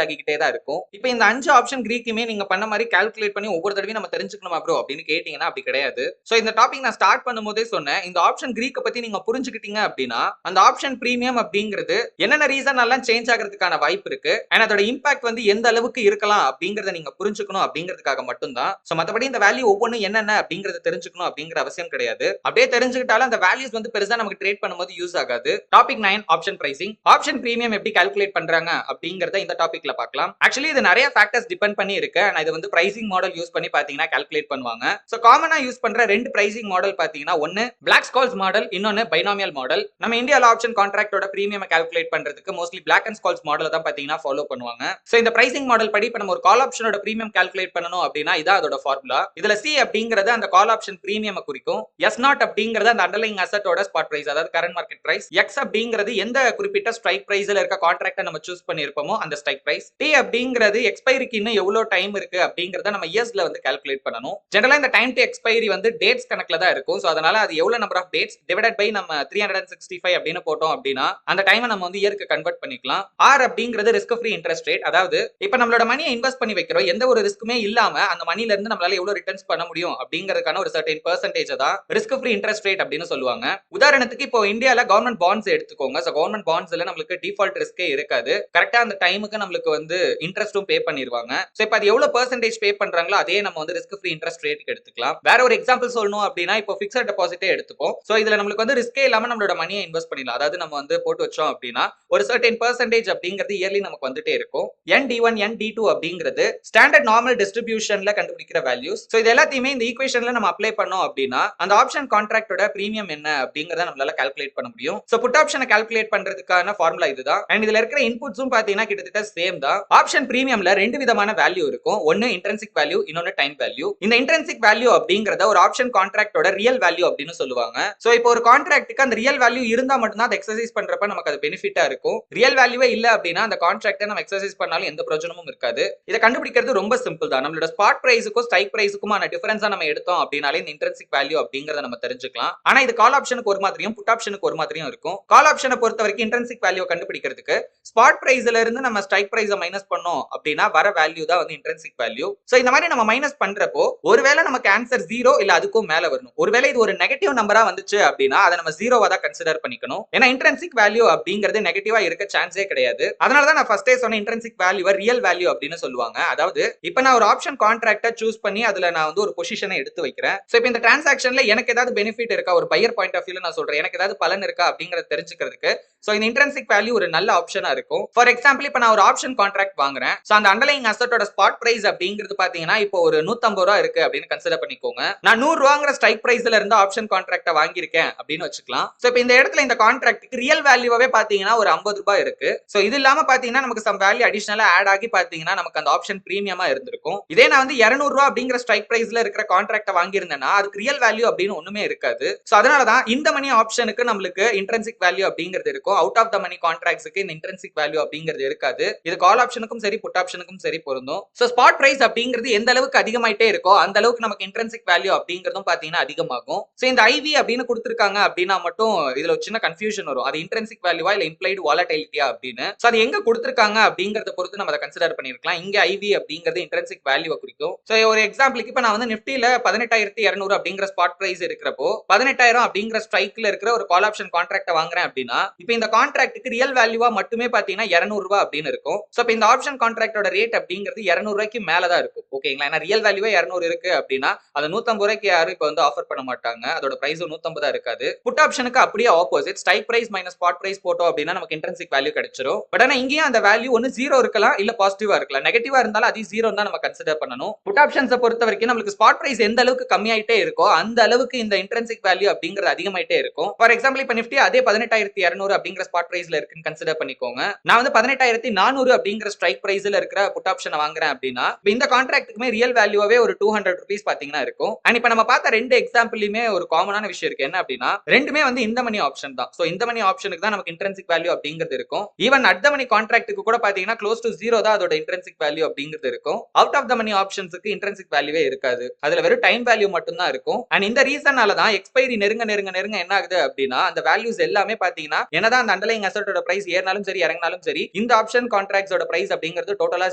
ஆகிக்கிட்டே தான் இருக்கும். இப்போ இந்த 5 ஆப்ஷன் கிரீக்குமே நீங்க பண்ண மாதிரி கால்குலேட் பண்ணி ஒவ்வொரு தடவையும் நம்ம தெரிஞ்சுக்கணுமா ப்ரோ அப்படின்னு கேட்டீங்கன்னா அப்படி கிடையாது. சோ இந்த டாபிக் நான் ஸ்டார்ட் பண்ணும்போதே சொன்னேன். இந்த ஆப்ஷன் கிரீக்க பத்தி நீங்க புரிஞ்சுக்கிட்டீங்க அப்படின்னா அந்த ஆப்ஷன் பிரீமியம் அப்படிங்கிறது என்னென்ன ரீசன் எல்லாம் சேஞ்ச் ஆகிறதுக்கான வாய்ப்பு இருக்கு அண்ட் அதோட இம்பாக்ட் வந்து எந்த அளவுக்கு இருக்கலாம் அப்படிங்கறத நீங்க புரிஞ்சுக்கணும் அப்படிங்கிறதுக்காக மட்டும்தான். சோ மத்தபடி இந்த வேல்யூ ஒவ்வொன்றும் என்னென்ன அப்படிங்கறத தெரிஞ்சுக்கணும் அப்படிங்கிற அவசியம் கிடையாது. அப்படியே தெரிஞ்சுக்கிட்டாலும் அந்த வேல்யூஸ் வந்து பெருசா நமக்கு ட்ரேட் பண்ணும்போது யூஸ் ஆகாது. Topic 9 option pricing. Option premium எப்படி கால்குலேட் பண்றாங்க அப்படிங்கறத இந்த டாபிக்ல பார்க்கலாம். ஆக்சுவலி இது நிறைய ஃபேக்டர்ஸ் டிபெண்ட் பண்ணி இருக்கு. நான் இது வந்து பிரைசிங் மாடல் யூஸ் பண்ணி பாத்தீங்கன்னா கால்குலேட் பண்ணுவாங்க. சோ காமனா யூஸ் பண்ற ரெண்டு பிரைசிங் மாடல் பாத்தீங்கன்னா ஒன்னு பிளாக் ஸ்கால்ஸ் மாடல், இன்னொன்னு பைனாமியல் மாடல். நம்ம இந்தியால ஆப்ஷன் கான்ட்ராக்டோட பிரீமியம் கால்குலேட் பண்றதுக்கு mostly Black and Scholes model தான் பாத்தீங்கன்னா ஃபாலோ பண்ணுவாங்க. சோ இந்த பிரைசிங் மாடல் படி இப்ப நம்ம ஒரு கால் ஆப்ஷனோட பிரீமியம் கால்குலேட் பண்ணனும் அப்படின்னா இதான் அதோட ஃபார்முலா. இதுல சி அப்படிங்கிறது அந்த கால் ஆப்ஷன் பிரீமியம் குறிக்கும். எஸ் நாட் அப்படிங்கிறது அந்த அண்டர்லைங் அசெட்டோட ஸ்பாட் பிரைஸ், அதாவது கரண்ட் மார்க்கெட் பிரைஸ். எக்ஸ் அப்படிங்கிறது எந்த குறிப்பிட்ட ஸ்ட்ரைக் பிரைஸ்ல இருக்க கான்ட்ராக்ட்டை நம்ம சூஸ் பண்ணிருப்போமோ அந்த ஸ்ட்ரைக் பிரைஸ். டி அப்படிங்கிறது எக்ஸ்பைரிக்கு இன்னும் எவ்வளவு டைம் இருக்கு அப்படிங்கறத நம்ம இயர்ஸ்ல வந்து கால்குலேட் பண்ணனும். ஜெனரலா இந்த டைம் டு எக்ஸ்பைரி வந்து டேட்ஸ் கணக்குல தான் இருக்கும். சோ அதனால அது எவ்வளவு number of dates divided by நம்ம 365 அப்படின்னு போட்டோம் அப்படின்னா அந்த டைமை நம்ம வந்து இயருக்கு கன்வெர்ட் பண்ணிக்கலாம். ஆர் அப்படிங்கிறது ரிஸ்க் ஃப்ரீ இன்ட்ரெஸ்ட் ரேட். அதாவது இப்ப நம்மளோட மணியை இன்வெஸ்ட் பண்ணி வைக்கிறோம், எந்த ஒரு ரிஸ்க்குமே இல்லாம அந்த மணில இருந்து நம்மளால எவ்வளவு ரிட்டர்ன்ஸ் பண்ண முடியும் அப்படிங்கிறதுக்கான ஒரு சர்டைன் பெர்சன்டேஜ் தான் ரிஸ்க் ஃப்ரீ இன்ட்ரெஸ்ட் ரேட் அப்படின்னு சொல்லுவாங்க. உதாரணத்துக்கு இப்போ இந்தியால கவர்மெண்ட் பாண்ட்ஸ் எடுத்துக்கோங்க. சோ கவர்மெண்ட் பாண்ட்ஸ்ல நம்மளுக்கு டிஃபால்ட் ரிஸ்கே இருக்காது. கரெக்டா அந்த டைமுக்கு நம்மளுக்கு வந்து இன்ட்ரெஸ்டும் பே பண்ணிடுவாங்க. சோ இப்போ அது எவ்வளவு பெர்சன்டேஜ் பே பண்றாங்களோ அதே நம்ம வந்து ரிஸ்க் ஃப்ரீ இன்ட்ரெஸ்ட் ரேட்க்கு எடுத்துக்கலாம். வேற ஒரு எக்ஸாம்பிள் சொல்லணும் அப்படின்னா இப்போ பிக்ஸட் டெபாசிட்டே எடுத்துப்போம். சோ இதுல நம்மளுக்கு வந்து ரிஸ்கே இல்லாம நம்மளோட மணியை இன்வெஸ்ட் பண்ணிடலாம். அதாவது நம்ம வந்து போட்டு வச்சோம் அப்படின்னா ஒரு சர்டைன் பெர்சன்டேஜ் அப்படிங்கிறது இயர்லி நமக்கு வந்துட்டே இருக்கும். ND1 ND2 அப்படிங்கிறது ஸ்டாண்டர்ட் நார்மல் டிஸ்ட்ரிபியூஷன்ல கண்டுபிடிக்கிற வேல்யூஸ். சோ இது எல்லாத்தையுமே இந்த ஈக்குவேஷன்ல நம்ம அப்ளை பண்ணோம் அப்படின்னா அந்த ஆப்ஷன் கான்ட்ராக்டோட பிரீமியம் என்ன அப்படிங்கறத நம்மளால கால்குலேட் பண்ண முடியும். சோ புட் ஆப்ஷனை கால்குலேட் பண்றதுக்கான ஃபார்முலா இதுதான். அண்ட் இதுல இருக்கிற இன்புட்ஸும் பாத்தீங்கன்னா கிட்டத்தட்ட சேம் தான். ஆப்ஷன் பிரீமியம்ல ரெண்டு விதமான வேல்யூ இருக்கும். ஒன்னு இன்ட்ரின்சிக் வேல்யூ, இன்னொன்னு டைம் வேல்யூ. இந்த இன்ட்ரின்சிக் வேல்யூ அப்படிங்கறத ஒரு ஆப்ஷன் கான்ட்ராக்டோட ரியல் வேல்யூ அப்படின்னு சொல்லுவாங்க. சோ இப்போ ஒரு கான்ட்ராக்ட்டுக்கு அந்த ரியல் வேல்யூ இருந்தா மட்டும் தான் அதை எக்ஸர்சைஸ் பண்றப்ப நமக்கு அது பெனிஃபிட்டா இருக்கும். ரியல் வேல்யூவே இல்ல அப்படின்னா அந்த கான்ட்ராக்ட்டை நம்ம எக்ஸர்சைஸ் பண்ணாலும் எந்த பிரயோஜனமும் இருக்காது. இதை கண்டுபிடிக்கிறது ரொம்ப சிம்பிள் தான். நம்மளோட ஸ்பாட் பிரைஸுக்கும் ஸ்ட்ரைக் பிரைஸுக்குமான டிஃபரன்ஸா நம்ம எடுத்தோம் அப்படினாலே இந்த இன்ட்ரின்சிக் வேல்யூ அப்படிங்கறத நம்ம தெரிஞ்சுக்கலாம். ஆனா இது கால் ஆப்ஷனுக்கு ஒரு மாதிரியும் புட் ஆப்ஷனுக்கு ஒரு மாதிரியும் இருக்கும். கால் ஆப்ஷனை பொறுத்த வரைக்கும் இன்ட்ரின்சிக் வேல்யூ கண்டுபிடிக்கிறதுக்கு ஸ்பாட் பிரைஸ்ல இருந்து நம்ம ஸ்ட்ரைக் பிரைஸை மைனஸ் பண்ணோம் அப்படின்னா வர வேல்யூ தான் வந்து இன்ட்ரின்சிக் வேல்யூ. சோ இந்த மாதிரி நம்ம மைனஸ் பண்றப்போ ஒருவேளை நமக்கு ஆன்சர் 0 இல்ல அதுக்கும் மேல வரணும். ஒருவேளை இது ஒரு நெகட்டிவ் நம்பரா வந்துச்சு அப்படின்னா அதை நம்ம 0வா தான் கன்சிடர் பண்ணிக்கணும். ஏன்னா இன்ட்ரின்சிக் வேல்யூ அப்படிங்கிறது நெகட்டிவா இருக்க சான்ஸே கிடையாது. அதனால தான் நான் ஃபர்ஸ்டே சொன்ன இன்ட்ரின்சிக் வேல்யூவை ரியல் வேல்யூ அப்படின்னு சொல்லுவாங்க. அதாவது இப்போ நான் ஒரு ஆப்ஷன் கான்ட்ராக்டை சூஸ் பண்ணி அதுல நான் வந்து ஒரு பொசிஷனை எடுத்து வைக்கிறேன். சோ இப்போ இந்த டிரான்சாக்ஷன்ல எனக்கு ஏதாவது பெனிஃபிட் இருக்கா, ஒரு பையர் பாயிண்ட் ஆஃப் வியூல நான் சொல்றேன், எனக்கு ஏதாவது பலன் இருக்கா அப்படிங்கறத தெரிஞ்சுக்கிறதுக்கு சோ இந்த இன்ட்ரின்சிக் வேல்யூ ஒரு நல்ல ஆப்ஷனா இருக்கும். ஃபார் எக்ஸாம்பிள் இப்போ நான் ஒரு ஆப்ஷன் கான்ட்ராக்ட் வாங்குறேன். சோ அந்த அண்டர்லைங் அசெட்டோட ஸ்பாட் பிரைஸ் அப்படிங்கிறது பாத்தீங்கன்னா இப்போ ஒரு 150 ரூபாய் இருக்கு அப்படின்னு கன்சிடர் பண்ணிக்கோங்க. நான் 100 ரூபாங்கிற ஸ்ட்ரைக் பிரைஸ்ல இருந்து ஆப்ஷன் கான்ட்ராக்ட வாங்கியிருக்கேன் அப்படின்னு வச்சுக்கலாம். சோ இப்போ இந்த இடத்துல இந்த கான்ட்ராக்ட்டுக்கு ரியல் வேல்யூவே பாத்தீங்கன்னா ஒரு 50 ரூபாய் இருக்கு. சோ இது இல்லாம பாத்தீங்கன்னா நமக்கு சம் வேல்யூ அடிஷனலா ஆட் ஆகி பாத்தீங்கன்னா நமக்கு அந்த ஆப்ஷன் பிரீமியமா இருந்திருக்கும். இதே நான் வந்து 200 ரூபாய் அப்படிங்கிற ஸ்ட்ரைக் பிரைஸ்ல இருக்கிற கான்ட்ராக்ட வாங்கியிருந்தேன்னா அதுக்கு ரியல் வேல்யூ அப்படின்னு ஒண்ணுமே இருக்காது. சோ அதனால தான் இந்த மணி ஆப்ஷனுக்கு நமக்கு இன்ட்ரின்சிக் வேல்யூ அப்படிங்கிறது இருக்கும். அவுட் ஆஃப் த மணி கான்ட்ராக்ட்ஸ்க்கு இந்த இன்ட்ரின்சிக் வேல்யூ அப்படிங்கிறது இருக்காது. இது கால் ஆப்ஷனுக்கும் சரி புட் ஆப்ஷனுக்கும் சரி பொருந்தும். சோ ஸ்பாட் பிரைஸ் அப்படிங்கிறது எந்த அளவுக்கு அதிகமாயிட்டே இருக்கோ அந்த அளவுக்கு நமக்கு இன்ட்ரின்சிக் வேல்யூ அப்படிங்கிறதும் பாத்தீங்கன்னா அதிகமாகும். சோ இந்த ஐவி அப்படின்னு கொடுத்திருக்காங்க அப்படின்னா மட்டும் இதுல ஒரு சின்ன கன்ஃபியூஷன் வரும். அது இன்ட்ரின்சிக் வேல்யூவா இல்ல இம்ப்ளைடு வாலடைலிட்டியா அப்படின்னு. சோ அது எங்க கொடுத்திருக்காங்க அப்படிங்கறத பொறுத்து நம்ம அதை கன்சிடர் பண்ணிருக்கலாம். இங்க ஐவி அப்படிங்கிறது இன்ட்ரின்சிக் வேல்யூவை குறிக்கும். சோ ஒரு எக்ஸாம்பிளுக்கு இப்ப நான் வந்து நிஃப்டில 18200 அப்படிங்கிற ஸ்பாட் பிரைஸ் இருக்கிறப்போ 18000 அப்படிங்கிற ஸ்ட்ரைக்ல இருக்கிற ஒரு கால் ஆப்ஷன் கான்ட்ராக்ட வாங்குறேன் அப்படின்னா இப்போ இந்த கான்ட்ராக்ட்டுக்கு ரியல் வேல்யூவா மட்டுமே பாத்தீங்கன்னா 200 ரூபாய் அப்படின்னு இருக்கும். சோ இப்போ இந்த ஆப்ஷன் கான்ட்ராக்டோட ரேட் அப்படிங்கிறது 200 ரூபாய்க்கு மேல தான் இருக்கும். ஓகேங்களா? ஏன்னா ரியல் வேல்யூவே 200 இருக்கு அப்படின்னா அது 150 ரூபாய்க்கு யாரும் இப்போ வந்து ஆஃபர் பண்ண மாட்டாங்க. அதோட பிரைஸ் 150 இருக்காது. புட் ஆப்ஷனுக்கு அப்படியே opposite strike price minus spot price போட்டோம் அப்படின்னா நமக்கு இன்ட்ரின்சிக் வேல்யூ கிடைச்சிரும். பட் ஆனா இங்கேயும் அந்த வேல்யூ ஒன்னு 0 இருக்கலாம் இல்ல பாசிட்டிவா இருக்கலாம். நெகட்டிவா இருந்தாலும் அது 0 தான் நம்ம கன்சிடர் பண்ணணும். புட் ஆப்ஷன்ஸை பொறுத்த வரைக்கும் நமக்கு ஸ்பாட் பிரைஸ் எந்த அளவுக்கு கம்மியாயிட்டே இருக்கோ அந்த அளவுக்கு இந்த இன்ட்ரின்சிக் வேல்யூ அப்படிங்கிறது அதிகமாயிட்டே இருக்கும். ஃபார் எக்ஸாம்பிள் இப்போ நிஃப்டி அதே 18200 அப்படிங்கிற ஸ்பாட் பிரைஸ்ல இருக்குன்னு கன்சிடர் பண்ணிக்கோங்க. நான் வந்து 18400 அப்படிங்கிற ஸ்ட்ரைக் பிரைஸ்ல இருக்கிற புட் ஆப்ஷனை வாங்குறேன் அப்படின்னா இந்த கான்ட்ராக்ட்டுக்குமே ரியல் வேல்யூவே ஒரு 200 ரூபீஸ் பாத்தீங்கன்னா இருக்கும். அண்ட் இப்போ நம்ம பார்த்த ரெண்டு எக்ஸாம்பிளுமே ஒரு காமனான விஷயம் இருக்கு. என்ன அப்படின்னா ரெண்டுமே வந்து இந்த மணி ஆப்ஷன் தான். சோ இந்த மணி ஆப்ஷனுக்கு தான் நமக்கு இன்ட்ரின்சிக் வேல்யூ அப்படிங்கிறது இருக்கும். ஈவன் அட் த மணி கான்ட்ராக்ட்டுக்கு கூட பாத்தீங்கன்னா க்ளோஸ் டு 0 தான் அதோட இன்ட்ரின்சிக் வேல்யூ அப்படிங்கிறது இருக்கும். அவுட் ஆஃப் த மணி ஆப்ஷன்ஸ்க்கு இன்ட்ரின்சிக் வேல்யூவே இருக்காது. அதுல வெறும் டைம் வேல்யூ மட்டும் தான் இருக்கும். அண்ட் இந்த ரீசனால தான் எக்ஸ்பைரி நெருங்க நெருங்க நெருங்க என்ன ஆகுது அப்படின்னா அந்த வேல்யூஸ் எல்லாமே பாத்தீங்கன்னா என்னதான் அந்த அண்டர்லைங் அசெட்டோட பிரைஸ் ஏறினாலும் சரி இறங்கினாலும் சரி இந்த ஆப்ஷன் கான்ட்ராக்ட்ஸோட பிரைஸ் அப்படிங்கிறது டோட்டலா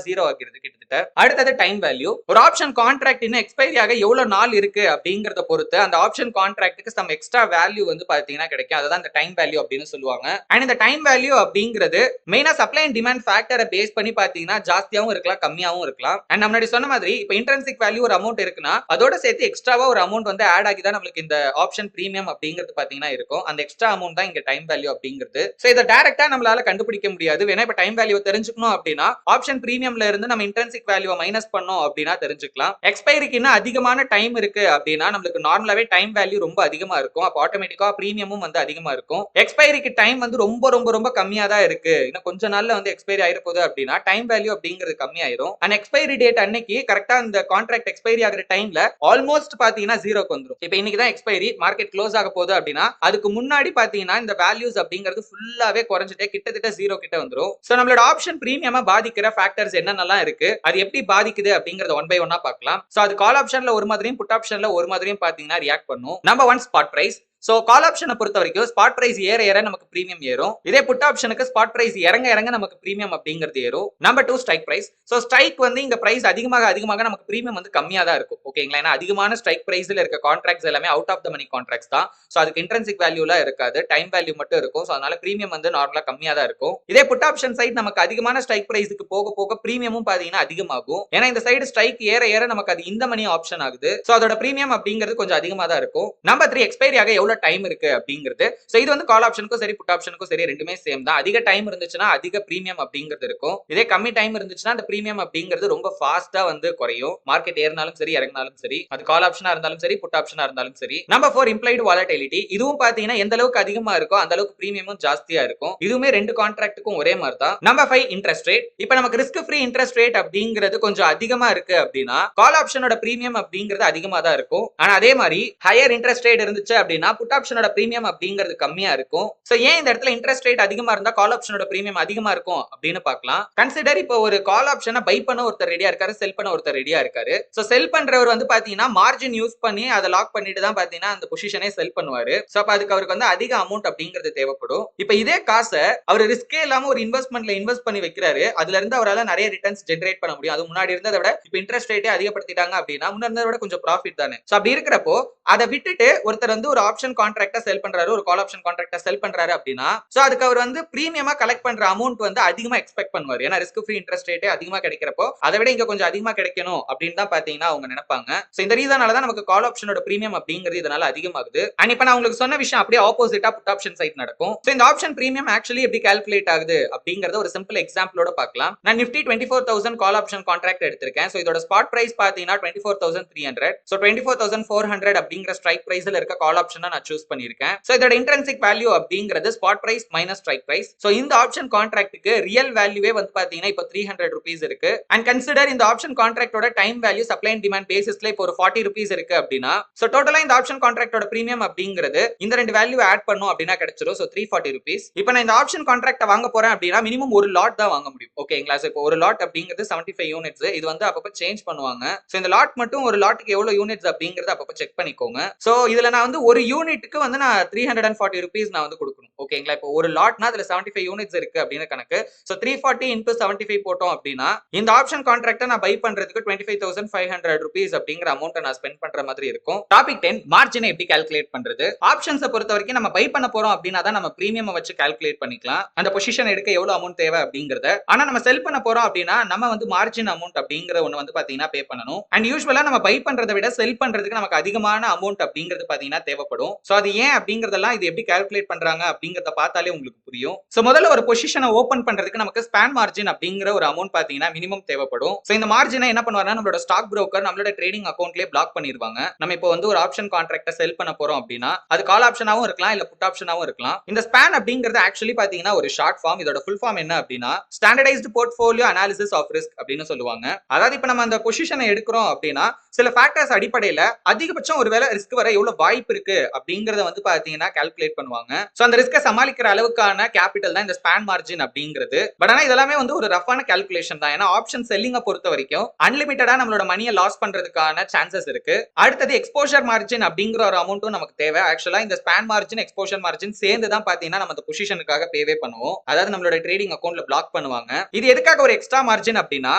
0 ஆகிறது கிட்டத்தட்ட. அடுத்தது டைம் வேல்யூ. ஒரு ஆப்ஷன் கான்ட்ராக்ட் இன்னும் எக்ஸ்பைரி ஆக எவ்வளவு நாள் இருக்கு அப்படிங்கறத பொறுத்து அந்த ஆப்ஷன் கான்ட்ராக்ட்டுக்கு சம் எக்ஸ்ட்ரா வேல்யூ வந்து பாத்தீங்கன்னா கிடைக்கும். அதுதான் இந்த டைம் வேல்யூ அப்படின்னு சொல்லுவாங்க. அண்ட் இந்த டைம் வேல்யூ அப்படிங்கிறது மெயினா சப்ளை அண்ட் டிமாண்ட் ஃபேக்டரை பேஸ் பண்ணி பாத்தீங்கன்னா ஜாஸ்தியாவும் இருக்கலாம் கம்மியாவும் இருக்கலாம். அண்ட் நம்ம முன்னாடி சொன்ன மாதிரி இப்போ இன்ட்ரின்சிக் வேல்யூ ஒரு அமௌண்ட் இருக்குன்னா அதோட சேர்த்து எக்ஸ்ட்ராவா ஒரு அமௌண்ட் வந்து ஆட் ஆகி தான் நமக்கு இந்த ஆப்ஷன் பிரீமியம் அப்படிங்கிறது பாத்தீங்கன்னா இருக்கும். அந்த எக்ஸ்ட்ரா அமௌண்ட் தான் இங்க டைம் வேல்யூ அப்படிங்கிறது. சோ இத டைரக்டா நம்மளால கண்டுபிடிக்க முடியாது. வேணா இப்ப டைம் வேல்யூ தெரிஞ்சுக்கணும் அப்படின்னா ஆப்ஷன் பிரீமியம்ல இருந்து நம்ம இன்ட்ரின்சிக் வேல்யூவை மைனஸ் பண்ணோம் அப்படின்னா தெரிஞ்சுக்கலாம். எக்ஸ்பைரிக்கு இன்னும் அதிகமான டைம் இருக்கு அப்படின்னா நமக்கு நார்மலாவே டைம் வேல்யூ ரொம்ப அதிகமா இருக்கும். அப்ப ஆட்டோமேட்டிக்கா பிரீமியமும் வந்து அதிகமா இருக்கும். எக்ஸ்பைரிக்கு டைம் வந்து ரொம்ப ரொம்ப ரொம்ப கம்மியா தான் இருக்கு. இன்னும் கொஞ்ச நாள்ல வந்து எக்ஸ்பைரி ஆயிர போகுது அப்படின்னா டைம் வேல்யூ அப்படிங்கிறது கம்மியாயிரும். அண்ட் எக்ஸ்பைரி டேட் அன்னைக்கு கரெக்டா இந்த கான்ட்ராக்ட் எக்ஸ்பைரி ஆகிற டைம்ல ஆல்மோஸ்ட் பாத்தீங்கன்னா 0க்கு வந்துரும். இப்போ இன்னைக்கு தான் எக்ஸ்பைரி மார்க்கெட் க்ளோஸ் ஆக போகுது அப்படின்னா அதுக்கு முன்னாடி பாத்தீங்கன்னா இந்த வேல்யூஸ் அப்படிங்கிறது ஃபுல்லாவே குறைஞ்சிட்டே கிட்டத்தட்ட 0 கிட்ட வந்துரும். சோ நம்மளோட ஆப்ஷன் பிரீமியமா பாதிக்கிற ஃபேக்டர்ஸ் என்னென்னலாம் இருக்கு, அது எப்படி பாதிக்குது அப்படிங்கறத ஒன் பை ஒன்னா பார்க்கலாம். சோ அது கால் ஆப்ஷன்ல ஒரு மாதிரியும் புட் ஆப்ஷன்ல ஒரு மாதிரியும் பாத்தீங்கன்னா ரியாக்ட் பண்ணும். Number 1 spot price. So call ஆப்ஷனை பொறுத்த வரைக்கும் ஸ்பாட் பிரைஸ் ஏற ஏற நமக்கு பிரீமியம் ஏறும். இதே புட் ஆப்ஷனுக்கு ஸ்பாட் பிரைஸ் இறங்க இறங்க நமக்கு பிரீமியம் அப்படிங்கிறது ஏறும். Number 2 strike price. So strike வந்து இங்க பிரைஸ் அதிகமாக அதிகமாக நமக்கு பிரீமியம் வந்து கம்மியா தான் இருக்கும். ஓகேங்களா? ஏன்னா அதிகமான ஸ்ட்ரைக் பிரைஸ்ல இருக்க கான்ட்ராக்ட்ஸ் எல்லாமே out of the money contracts தான். சோ அதுக்கு இன்ட்ரின்சிக் வேல்யூலாம் இருக்காது. டைம் வேல்யூ மட்டும் இருக்கும். சோ அதனால பிரீமியம் வந்து நார்மலா கம்மியா தான் இருக்கும். இதே புட் ஆப்ஷன் சைடு நமக்கு அதிகமான ஸ்ட்ரைக் பிரைஸ்க்கு போக போக பிரீமியமும் பாத்தீங்கன்னா அதிகமாகும். ஏன்னா இந்த சைடு ஸ்ட்ரைக் ஏற ஏற நமக்கு அது இந்த மணி ஆப்ஷன் ஆகுது. சோ அதோட பிரீமியம் அப்படிங்கிறது கொஞ்சம் அதிகமா தான் இருக்கும். நம்பர் 3 எக்ஸ்பைரி ஆக எவ்வளவு டைம் இருக்கு அப்படிங்கிறது. சோ இது வந்து கால் ஆப்ஷனுக்கும் சரி புட் ஆப்ஷனுக்கும் சரி ரெண்டுமே சேம் தான். அதிக டைம் இருந்துச்சுன்னா அதிக பிரீமியம் அப்படிங்கிறது இருக்கும். இதே கம்மி டைம் இருந்துச்சுன்னா அந்த பிரீமியம் அப்படிங்கிறது ரொம்ப ஃபாஸ்டா வந்து குறையும். மார்க்கெட் ஏறினாலும் சரி இறங்கினாலும் சரி அது கால் ஆப்ஷனா இருந்தாலும் சரி புட் ஆப்ஷனா இருந்தாலும் சரி. Number 4 implied volatility. இதுவும் பாத்தீங்கன்னா எந்த அளவுக்கு அதிகமா இருக்கோ அந்த அளவுக்கு பிரீமியமும் ஜாஸ்தியா இருக்கும். இதுவுமே ரெண்டு கான்ட்ராக்ட்டுக்கும் ஒரே மாதிரி தான். Number 5 interest rate. இப்போ நமக்கு ரிஸ்க் ஃப்ரீ இன்ட்ரெஸ்ட் ரேட் அப்படிங்கிறது கொஞ்சம் அதிகமா இருக்கு அப்படின்னா கால் ஆப்ஷனோட பிரீமியம் அப்படிங்கிறது அதிகமா தான் இருக்கும். ஆனா அதே மாதிரி ஹையர் இன்ட்ரெஸ்ட் ரேட் இருந்துச்சு அப்படின்னா புட் ஆப்ஷனோட பிரீமியம் அப்படிங்கிறது கம்மியா இருக்கும். சோ ஏன் இந்த இடத்துல இன்ட்ரெஸ்ட் ரேட் அதிகமா இருந்தா கால் ஆப்ஷனோட பிரீமியம் அதிகமா இருக்கும் அப்படின்னு பார்க்கலாம். கன்சிடர் இப்போ ஒரு கால் ஆப்ஷனை பை பண்ண ஒருத்தர் ரெடியா இருக்காரு, செல் பண்ண ஒருத்தர் ரெடியா இருக்காரு. சோ செல் பண்றவர் வந்து பாத்தீங்கன்னா மார்ஜின் யூஸ் பண்ணி அதை லாக் பண்ணிட்டு தான் பாத்தீங்கன்னா அந்த பொசிஷனே செல் பண்ணுவாரு. சோ அப்ப அதுக்கு அவருக்கு வந்து அதிக அமௌண்ட் அப்படிங்கிறது தேவைப்படும். இப்போ இதே காசை அவர் ரிஸ்கே இல்லாம ஒரு இன்வெஸ்ட்மெண்ட்ல இன்வெஸ்ட் பண்ணி வைக்கிறாரு. அதுல இருந்து அவரால் நிறைய ரிட்டர்ன்ஸ் ஜெனரேட் பண்ண முடியும். அது முன்னாடி இருந்ததை விட இப்போ இன்ட்ரெஸ்ட் ரேட்டே அதிகப்படுத்திட்டாங்க அப்படின்னா முன்னாடி இருந்ததை விட கொஞ்சம் ப்ராஃபிட் தானே. சோ அப்படி இருக்கிறப்போ அதை விட்டுட்டு ஒருத்தர் வந்து ஒரு ஆப்ஷன் ஆப்ஷன் கான்ட்ராக்டா செல் பண்றாரு, ஒரு கால் ஆப்ஷன் கான்ட்ராக்டா செல் பண்றாரு அப்படின்னா சோ அதுக்கு அவர் வந்து பிரீமியமா கலெக்ட் பண்ற அமௌண்ட் வந்து அதிகமா எக்ஸ்பெக்ட் பண்ணுவார். ஏன்னா ரிஸ்க் ஃப்ரீ இன்ட்ரெஸ்ட் ரேட் அதிகமா கிடைக்கிறப்போ அதை விட இங்க கொஞ்சம் அதிகமா கிடைக்கணும் அப்படின்னு தான் பாத்தீங்கன்னா அவங்க நினைப்பாங்க. சோ இந்த ரீசனால தான் நமக்கு கால் ஆப்ஷனோட பிரீமியம் அப்படிங்கிறது இதனால அதிகமாகுது. அண்ட் இப்ப நான் உங்களுக்கு சொன்ன விஷயம் அப்படியே ஆப்போசிட்டா புட் ஆப்ஷன் சைட் நடக்கும். சோ இந்த ஆப்ஷன் பிரீமியம் ஆக்சுவலி எப்படி கால்குலேட் ஆகுது அப்படிங்கறத ஒரு சிம்பிள் எக்ஸாம்பிளோட பார்க்கலாம். நான் நிஃப்டி 24,000 கால் ஆப்ஷன் கான்ட்ராக்ட் எடுத்திருக்கேன். சோ இதோட ஸ்பாட் பிரைஸ் பாத்தீங்கன்னா 24,300. சோ 24,400 அப்படிங்கிற ஸ்ட்ரைக் பிரைஸ்ல இருக்க கால் ஆப்ஷனை நான் சூஸ் பண்ணிருக்கேன். சோ இதோட இன்ட்ரின்சிக் வேல்யூ அப்படிங்கிறது spot price minus strike price. So இந்த ஆப்ஷன் கான்ட்ராக்ட்டுக்கு ரியல் வேல்யூவே வந்து பாத்தீங்கன்னா இப்போ 300 rupees இருக்கு. அண்ட் கன்சிடர் இந்த ஆப்ஷன் கான்ட்ராக்டோட time value supply and demand பேசிஸ்ல இப்போ ஒரு 40 rupees இருக்கு அப்படின்னா சோ டோட்டலா இந்த ஆப்ஷன் கான்ட்ராக்டோட பிரீமியம் அப்படிங்கிறது இந்த ரெண்டு வேல்யூ ஆட் பண்ணும் அப்படின்னா கிடைச்சிரும். So 340 rupees. இப்போ நான் இந்த ஆப்ஷன் கான்ட்ராக்ட வாங்க போறேன் அப்படின்னா மினிமம் ஒரு லாட் தான் வாங்க முடியும். ஓகேங்களா? சோ இப்போ ஒரு லாட் அப்படிங்கிறது 75 யூனிட்ஸ். இது வந்து அப்பப்ப சேஞ்ச் பண்ணுவாங்க. சோ இந்த லாட் மட்டும் ஒரு லாட்டுக்கு எவ்வளவு யூனிட்ஸ் அப்படிங்கறத அப்பப்ப செக் பண்ணிக்கோங்க. சோ இதுல நான் வந்து ஒரு யூனிட்டுக்கு வந்து நான் 340 rupees நான் வந்து கொடுக்கணும். ஓகேங்களா? இப்போ ஒரு லாட்னா அதுல 75 யூனிட்ஸ் இருக்கு அப்படின்னு கணக்கு. சோ 340 into 75 போட்டோம் அப்படின்னா இந்த ஆப்ஷன் கான்ட்ராக்ட நான் பை பண்றதுக்கு 25,500 rupees அப்படிங்கிற அமௌண்ட் நான் ஸ்பெண்ட் பண்ற மாதிரி இருக்கும். டாபிக் 10 மார்ஜினை எப்படி கால்குலேட் பண்றது? ஆப்ஷன்ஸை பொறுத்த வரைக்கும் நம்ம பை பண்ண போறோம் அப்படின்னா தான் நம்ம பிரீமியம் வச்சு கால்குலேட் பண்ணிக்கலாம். அந்த பொசிஷன் எடுக்க எவ்வளவு அமௌண்ட் தேவை அப்படிங்கறத. ஆனா நம்ம செல் பண்ண போறோம் அப்படின்னா நம்ம வந்து மார்ஜின் அமௌண்ட் அப்படிங்கிற ஒண்ணு வந்து பாத்தீங்கன்னா பே பண்ணணும். அண்ட் யூசுவலா நம்ம பை பண்றதை விட செல் பண்றதுக்கு நமக்கு அதிகமான அமௌண்ட் அப்படிங்கிறது பாத்தீங்கன்னா தேவைப்படும். சோ அது ஏன் அப்படிங்கறதெல்லாம் இது எப்படி கால்குலேட் பண்றாங்க அப்படிங்கறத பார்த்தாலே உங்களுக்கு புரியும். சோ முதல்ல ஒரு பொசிஷனை ஓபன் பண்றதுக்கு நமக்கு ஸ்பான் மார்ஜின் அப்படிங்கிற ஒரு அமௌண்ட் பாத்தீங்கன்னா மினிமம் தேவைப்படும். சோ இந்த மார்ஜினை என்ன பண்ணுவாருன்னா நம்மளோட ஸ்டாக் புரோக்கர் நம்மளோட ட்ரேடிங் அக்கௌண்ட்லயே பிளாக் பண்ணிடுவாங்க. நம்ம இப்போ வந்து ஒரு ஆப்ஷன் கான்ட்ராக்ட செல் பண்ண போறோம் அப்படின்னா அது கால் ஆப்ஷனாவும் இருக்கலாம் இல்ல புட் ஆப்ஷனாவும் இருக்கலாம். இந்த ஸ்பான் அப்படிங்கிறது ஆக்சுவலி பாத்தீங்கன்னா ஒரு ஷார்ட் ஃபார்ம். இதோட ஃபுல் ஃபார்ம் என்ன அப்படின்னா standardised portfolio analysis of risk அப்படின்னு சொல்லுவாங்க. அதாவது இப்ப நம்ம அந்த பொசிஷனை எடுக்கிறோம் அப்படின்னா சில ஃபேக்டர்ஸ் அடிப்படையில அதிகபட்சம் ஒருவேளை ரிஸ்க் வர எவ்வளவு வாய்ப்பு இருக்கு அப்படிங்கறத வந்து பாத்தீங்கன்னா கால்குலேட் பண்ணுவாங்க. சோ அந்த ரிஸ்க சமாளிக்கிற அளவுக்கான கேபிட்டல் தான் இந்த ஸ்பான் மார்ஜின் அப்படிங்கிறது. பட் ஆனா இதெல்லாமே வந்து ஒரு ரஃபான கால்குலேஷன் தான். ஏன்னா ஆப்ஷன் செல்லிங்க பொறுத்த வரைக்கும் அன்லிமிட்டடா நம்மளோட மணியை லாஸ் பண்றதுக்கான சான்சஸ் இருக்கு. அடுத்தது எக்ஸ்போஷர் மார்ஜின் அப்படிங்கிற ஒரு அமௌண்ட்டும் நமக்கு தேவை. ஆக்சுவலா இந்த ஸ்பான் மார்ஜின் எக்ஸ்போஷர் மார்ஜின் சேர்ந்து தான் பாத்தீங்கன்னா நம்ம அந்த பொசிஷனுக்காக பேவே பண்ணுவோம். அதாவது நம்மளோட ட்ரேடிங் அக்கௌண்ட்ல பிளாக் பண்ணுவாங்க. இது எதுக்காக ஒரு எக்ஸ்ட்ரா மார்ஜின் அப்படின்னா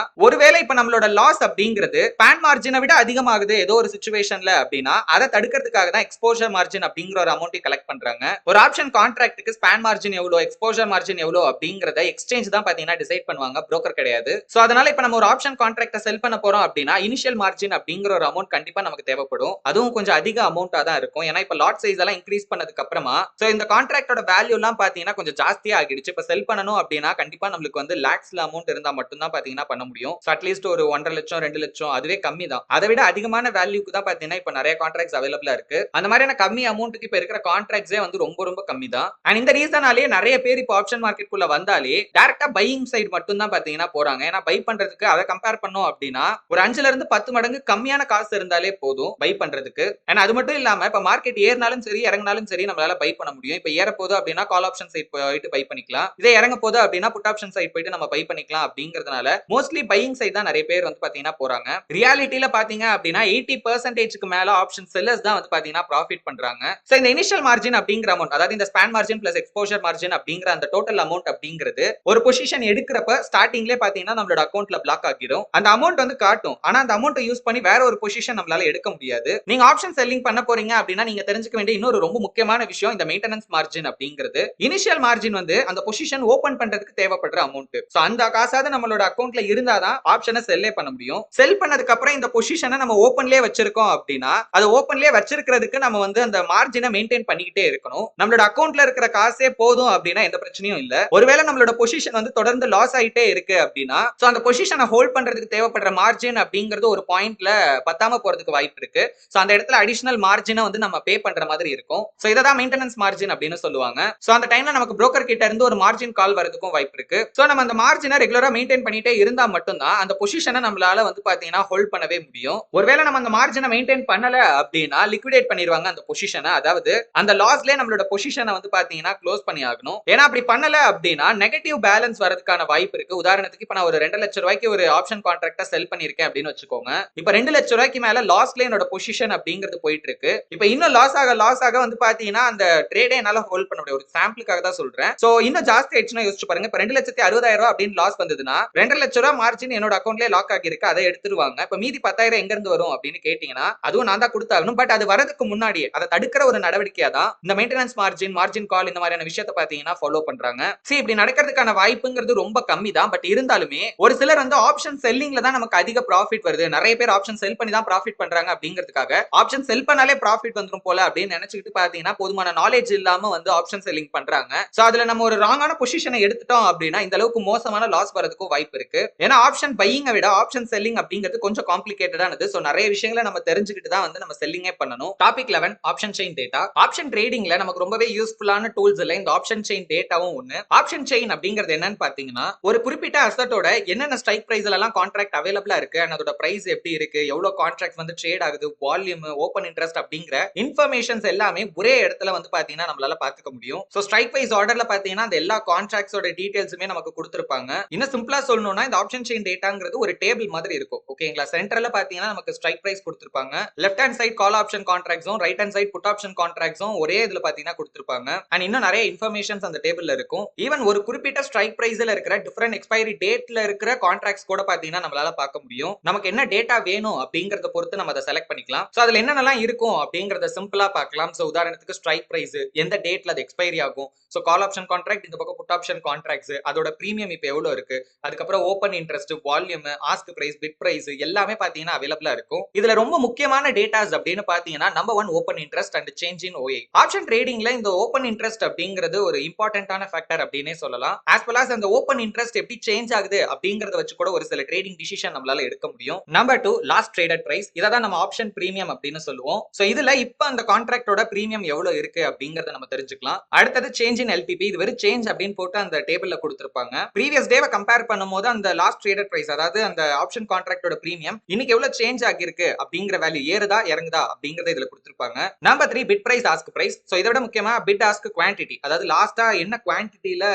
ஒருவேளை இப்ப நம்மளோட லாஸ் அப்படிங்கிறது ஸ்பான் மார்ஜினை விட அதிகமாகுது ஏதோ ஒரு சிச்சுவேஷன்ல அப்படின்னா அதை தடுக்கிறதுக்காக தான் எக்ஸ்போஷர் மார்ஜின் அப்படிங்கிற ஒரு அமௌண்ட் கலெக்ட் பண்றாங்க. ஒரு ஆப்ஷன் கான்ட்ராக்ட்டுக்கு ஸ்பான் மார்ஜின் எவ்வளவு எக்ஸ்போஷர் மார்ஜின் எவ்வளவு அப்படிங்கறத எக்ஸ்சேஞ்ச் தான் பாத்தீங்கன்னா டிசைட் பண்ணுவாங்க, புரோக்கர் கிடையாது. சோ அதனால இப்ப நம்ம ஒரு ஆப்ஷன் கான்ட்ராக்ட செல் பண்ண போறோம் அப்படின்னா இனிஷியல் மார்ஜின் அப்படிங்கிற ஒரு அமௌண்ட் கண்டிப்பா நமக்கு தேவைப்படும். அதுவும் கொஞ்சம் அதிக அமௌண்டா தான் இருக்கும். ஏன்னா இப்ப லாட் சைஸ் எல்லாம் இன்க்ரீஸ் பண்ணதுக்கு அப்புறமா சோ இந்த கான்ட்ராக்டோட வேல்யூ எல்லாம் பாத்தீங்கன்னா கொஞ்சம் ஜாஸ்தியா ஆகிடுச்சு. இப்ப செல் பண்ணணும் அப்படின்னா கண்டிப்பா நம்மளுக்கு வந்து லாக்ஸ்ல அமௌண்ட் இருந்தா மட்டும் தான் பாத்தீங்கன்னா பண்ண முடியும். சோ அட்லீஸ்ட் ஒரு 1.5 லட்சம் 2 லட்சம் அதுவே கம்மி தான். அதை விட அதிகமான வேல்யூக்கு தான் பாத்தீங்கன்னா இப்ப நிறைய கான்ட்ராக்ட்ஸ் அவைலபிளா இருக்கு. அந்த மாதிரியான கம்மி அமௌண்ட்டுக்கு இப்ப இருக்கிற கான்ட்ராக்ட்ஸே வந்து ரொம்ப கம்மி தான். அண்ட் இந்த ரீசனாலேயே நிறைய பேர் இப்போ ஆப்ஷன் மார்க்கெட் குள்ள வந்தாலே டைரக்டா பையிங் சைடு மட்டும் தான் பாத்தீங்கன்னா போறாங்க. ஏன்னா பை பண்றதுக்கு அதை கம்பேர் பண்ணோம் அப்படின்னா ஒரு 5ல இருந்து 10 மடங்கு கம்மியான காசு இருந்தாலே போதும் பை பண்றதுக்கு. அண்ட் அது மட்டும் இல்லாம இப்ப மார்க்கெட் ஏறினாலும் சரி இறங்கினாலும் சரி நம்மளால பை பண்ண முடியும். இப்ப ஏற போகுது அப்படின்னா கால் ஆப்ஷன் சைட் போயிட்டு பை பண்ணிக்கலாம். இதே இறங்க போகுது அப்படின்னா புட் ஆப்ஷன் சைட் போயிட்டு நம்ம பை பண்ணிக்கலாம் அப்படிங்கறதுனால மோஸ்ட்லி பையிங் சைட் தான் நிறைய பேர் வந்து பாத்தீங்கன்னா போறாங்க. ரியாலிட்டியில பாத்தீங்க அப்படின்னா 80% மேல ஆப்ஷன் செல்லர்ஸ் தான் வந்து பாத்தீங்கன்னா ப்ராஃபிட் பண்றாங்க. சோ இந்த இனிஷியல் மார்ஜின் அப்படிங்கிற அமௌண்ட் அதாவது இந்த span margin plus exposure margin அப்படிங்கிற அந்த டோட்டல் அமௌண்ட் அப்படிங்கிறது ஒரு பொசிஷன் எடுக்கிறப்ப ஸ்டார்டிங்லேயே பாத்தீங்கன்னா நம்மளோட அக்கௌண்ட்ல பிளாக் ஆகிரும். அந்த அமௌண்ட் வந்து காட்டும். ஆனா அந்த அமௌண்ட் யூஸ் பண்ணி வேற ஒரு பொசிஷன் நம்மளால எடுக்க முடியாது. நீங்க ஆப்ஷன் செல்லிங் பண்ண போறீங்க அப்படின்னா நீங்க தெரிஞ்சுக்க வேண்டிய இன்னொரு ரொம்ப முக்கியமான விஷயம் இந்த மெயின்டெனன்ஸ் மார்ஜின் அப்படிங்கிறது. இனிஷியல் மார்ஜின் வந்து அந்த பொசிஷன் ஓபன் பண்றதுக்கு தேவைப்படுற அமௌண்ட். சோ அந்த காசாவது நம்மளோட அக்கௌண்ட்ல இருந்தாதான் ஆப்ஷனை செல்லே பண்ண முடியும். செல் பண்ணதுக்கு அப்புறம் இந்த பொசிஷனை நம்ம ஓபன்லயே வச்சிருக்கோம் அப்படின்னா அது ஓபன்லயே வச்சிருக்கிறதுக்கு நம்ம வந்து அந்த மார்ஜினை மெயின்டைன் பண்ணிக்கிட்டே இருக்கணும். நம்மளோட அக்கௌண்ட்ல இருக்கிற காசே போதும் அப்படின்னா எந்த பிரச்சனையும் இல்ல. ஒருவேளை நம்மளோட பொசிஷன் வந்து தொடர்ந்து லாஸ் ஆயிட்டே இருக்கு அப்படின்னா சோ அந்த பொசிஷனை ஹோல்ட் பண்றதுக்கு தேவைப்படுற மார்ஜின் அப்படிங்கிறது ஒரு பாயிண்ட்ல பத்தாம போறதுக்கு வாய்ப்பு இருக்கு. சோ அந்த இடத்துல அடிஷனல் மார்ஜினை வந்து நம்ம பே பண்ற மாதிரி இருக்கும். சோ இததான் மெயின்டெனன்ஸ் மார்ஜின் அப்படின்னு சொல்லுவாங்க. சோ அந்த டைம்ல நமக்கு புரோக்கர் கிட்ட இருந்து ஒரு மார்ஜின் கால் வரதுக்கும் வாய்ப்பு இருக்கு. சோ நம்ம அந்த மார்ஜினை ரெகுலரா மெயின்டைன் பண்ணிட்டே இருந்தா மட்டும்தான் அந்த பொசிஷனை நம்மளால வந்து பாத்தீங்கன்னா ஹோல்ட் பண்ணவே முடியும். ஒருவேளை நம்ம அந்த மார்ஜினை மெயின்டைன் பண்ணல அப்படின்னா லிக்விடேட் பண்ணிடுவாங்க அந்த பொசிஷனை. அதாவது அந்த லாஸ்லயே நம்மளோட பொசிஷனை வந்து பாத்தீங்கன்னா பாத்தீங்கன்னா க்ளோஸ் பண்ணி ஆகணும். ஏன்னா அப்படி பண்ணல அப்படின்னா நெகட்டிவ் பேலன்ஸ் வரதுக்கான வாய்ப்பு இருக்கு. உதாரணத்துக்கு இப்ப நான் ஒரு 2 லட்சம் ரூபாய்க்கு ஒரு ஆப்ஷன் கான்ட்ராக்ட செல் பண்ணிருக்கேன் அப்படின்னு வச்சுக்கோங்க. இப்ப 2 லட்சம் ரூபாய்க்கு மேல லாஸ்ல என்னோட பொசிஷன் அப்படிங்கிறது போயிட்டு இருக்கு. இப்ப இன்னும் லாஸ் ஆக வந்து பாத்தீங்கன்னா அந்த ட்ரேடே என்னால ஹோல்ட் பண்ண முடியும். ஒரு சாம்பிளுக்காக தான் சொல்றேன். சோ இன்னும் ஜாஸ்தி ஆயிடுச்சுன்னா யோசிச்சு பாருங்க. இப்ப 2,60,000 ரூபாய் அப்படின்னு லாஸ் வந்ததுன்னா 2 லட்சம் ரூபாய் மார்ஜின் என்னோட அக்கௌண்ட்லயே லாக் ஆகிருக்கு. அதை எடுத்துருவாங்க. இப்ப மீதி 10,000 எங்க இருந்து வரும் அப்படின்னு கேட்டீங்கன்னா அதுவும் நான் தான் கொடுத்தாகணும். பட் அது வரதுக்கு முன்னாடியே அதை தடுக்கிற ஒரு நடவடிக்கையா தான் இந்த மெயின்டெனன்ஸ் மார்ஜின் கால் இந்த மாதிரியான விஷயத்தை பாத்தீங்கன்னா ஃபாலோ பண்றாங்க. சரி, இப்படி நடக்கிறதுக்கான வாய்ப்புங்கிறது ரொம்ப கம்மி தான். பட் இருந்தாலுமே ஒரு சிலர் வந்து ஆப்ஷன் செல்லிங்ல தான் நமக்கு அதிக ப்ராஃபிட் வருது, நிறைய பேர் ஆப்ஷன் செல் பண்ணி தான் ப்ராஃபிட் பண்றாங்க அப்படிங்கிறதுக்காக ஆப்ஷன் செல் பண்ணாலே ப்ராஃபிட் வந்துரும் போல அப்படின்னு நினைச்சுக்கிட்டு பாத்தீங்கன்னா போதுமான நாலேஜ் இல்லாம வந்து ஆப்ஷன் செல்லிங் பண்றாங்க. சோ அதுல நம்ம ஒரு ராங்கான பொசிஷனை எடுத்துட்டோம் அப்படின்னா இந்த அளவுக்கு மோசமான லாஸ் வரதுக்கும் வாய்ப்பு இருக்கு. ஏன்னா ஆப்ஷன் பையிங்கை விட ஆப்ஷன் செல்லிங் அப்படிங்கிறது கொஞ்சம் காம்ப்ளிகேட்டடானது. சோ நிறைய விஷயங்களை நம்ம தெரிஞ்சுக்கிட்டு தான் வந்து நம்ம செல்லிங்கே பண்ணணும். Topic 11 option chain data. Option ட்ரேடிங்ல நமக்கு ரொம்பவே யூஸ்ஃபுல்லான டூல்ஸ் இல்ல இந்த ஆப்ஷன் செயின் டேட்டாவும் ஒண்ணு. ஆப்ஷன் செயின் அப்படிங்கிறது என்னன்னு பாத்தீங்கன்னா ஒரு குறிப்பிட்ட அசெட்டோட என்னென்ன ஸ்ட்ரைக் பிரைஸ்ல எல்லாம் கான்ட்ராக்ட் அவைலபிளா இருக்கு, அதோட பிரைஸ் எப்படி இருக்கு, எவ்வளவு கான்ட்ராக்ட் வந்து ட்ரேட் ஆகுது, வால்யூம், ஓபன் இன்ட்ரெஸ்ட் அப்படிங்கிற இன்ஃபர்மேஷன்ஸ் எல்லாமே ஒரே இடத்துல வந்து பாத்தீங்கன்னா நம்மளால பாத்துக்க முடியும். சோ ஸ்ட்ரைக் பிரைஸ் ஆர்டர்ல பாத்தீங்கன்னா அந்த எல்லா கான்ட்ராக்ட்ஸோட டீடைல்ஸுமே நமக்கு கொடுத்திருப்பாங்க. இன்னும் சிம்பிளா சொல்லணும்னா இந்த ஆப்ஷன் செயின் டேட்டாங்கிறது ஒரு டேபிள் மாதிரி இருக்கும். ஓகேங்களா? சென்டர்ல பாத்தீங்கன்னா நமக்கு ஸ்ட்ரைக் பிரைஸ் கொடுத்திருப்பாங்க. Left hand side call option கான்ட்ராக்ட்ஸும் right hand side put option கான்ட்ராக்ட்ஸும் ஒரே இதுல பாத்தீங்கன்னா கொடுத்திருப்பாங்க. அண்ட் இன்னும் நிறைய இன்ஃபர்மேஷன்ஸ் அந்த டேபிள்ல இருக்கும். ஈவன் ஒரு குறிப்பிட்ட ஸ்ட்ரைக் பிரைஸ்ல இருக்கிற டிஃபரெண்ட் எக்ஸ்பைரி டேட்ல இருக்கிற கான்ட்ராக்ட்ஸ் கூட பாத்தீங்கன்னா நம்மளால பார்க்க முடியும். நமக்கு என்ன டேட்டா வேணும் அப்படிங்கறத பொறுத்து நம்ம அதை செலக்ட் பண்ணிக்கலாம். சோ அதுல என்னென்னலாம் இருக்கும் அப்படிங்கறத சிம்பிளா பார்க்கலாம். சோ உதாரணத்துக்கு ஸ்ட்ரைக் பிரைஸ் எந்த டேட்ல அது எக்ஸ்பைரி ஆகும், சோ கால் ஆப்ஷன் கான்ட்ராக்ட், இந்த பக்கம் புட் ஆப்ஷன் கான்ட்ராக்ட்ஸ், அதோட பிரீமியம் இப்ப எவ்வளவு இருக்கு, அதுக்கப்புறம் open interest, volume, ask price, bid price எல்லாமே பாத்தீங்கன்னா அவைலபிளா இருக்கும். இதுல ரொம்ப முக்கியமான டேட்டாஸ் அப்படின்னு பாத்தீங்கன்னா number 1 open interest and change in OA. Option ட்ரேடிங்ல இந்த ஓபன் இன்ட்ரெஸ்ட் அப்படிங்கிறது ஒரு இம்பார்ட்டன்டான ஃபேக்டர் அப்படினே சொல்லலாம். as well as அந்த ஓபன் இன்ட்ரெஸ்ட் எப்படி சேஞ்ச் ஆகுது அப்படிங்கறத வச்சு கூட ஒரு சில ட்ரேடிங் டிசிஷன் நம்மளால எடுக்க முடியும். Number 2 last traded price. இத தான் நம்ம ஆப்ஷன் பிரீமியம் அப்படின்னு சொல்லுவோம். சோ இதுல இப்ப அந்த கான்ட்ராக்டோட பிரீமியம் எவ்வளவு இருக்கு அப்படிங்கறத நம்ம தெரிஞ்சுக்கலாம். அடுத்தது சேஞ்ச் இன் LTP. இது வெறும் சேஞ்ச் அப்படின்னு போட்டு அந்த டேபிள்ல கொடுத்திருப்பாங்க. ப்ரீவியஸ் டேவை கம்பேர் பண்ணும்போது அந்த லாஸ்ட் ட்ரேடட் பிரைஸ் அதாவது அந்த ஆப்ஷன் கான்ட்ராக்டோட பிரீமியம் இன்னைக்கு எவ்வளவு சேஞ்ச் ஆகிருக்கு அப்படிங்கிற வேல்யூ ஏறுதா இறங்குதா அப்படிங்கறத இதுல கொடுத்திருப்பாங்க. Number 3 bid price ask price. So இதை விட முக்கியமா பிட் ஆஸ்க் குவான்டிட்டி, அதாவது லாஸ்டா என்ன குவான்டிட்டில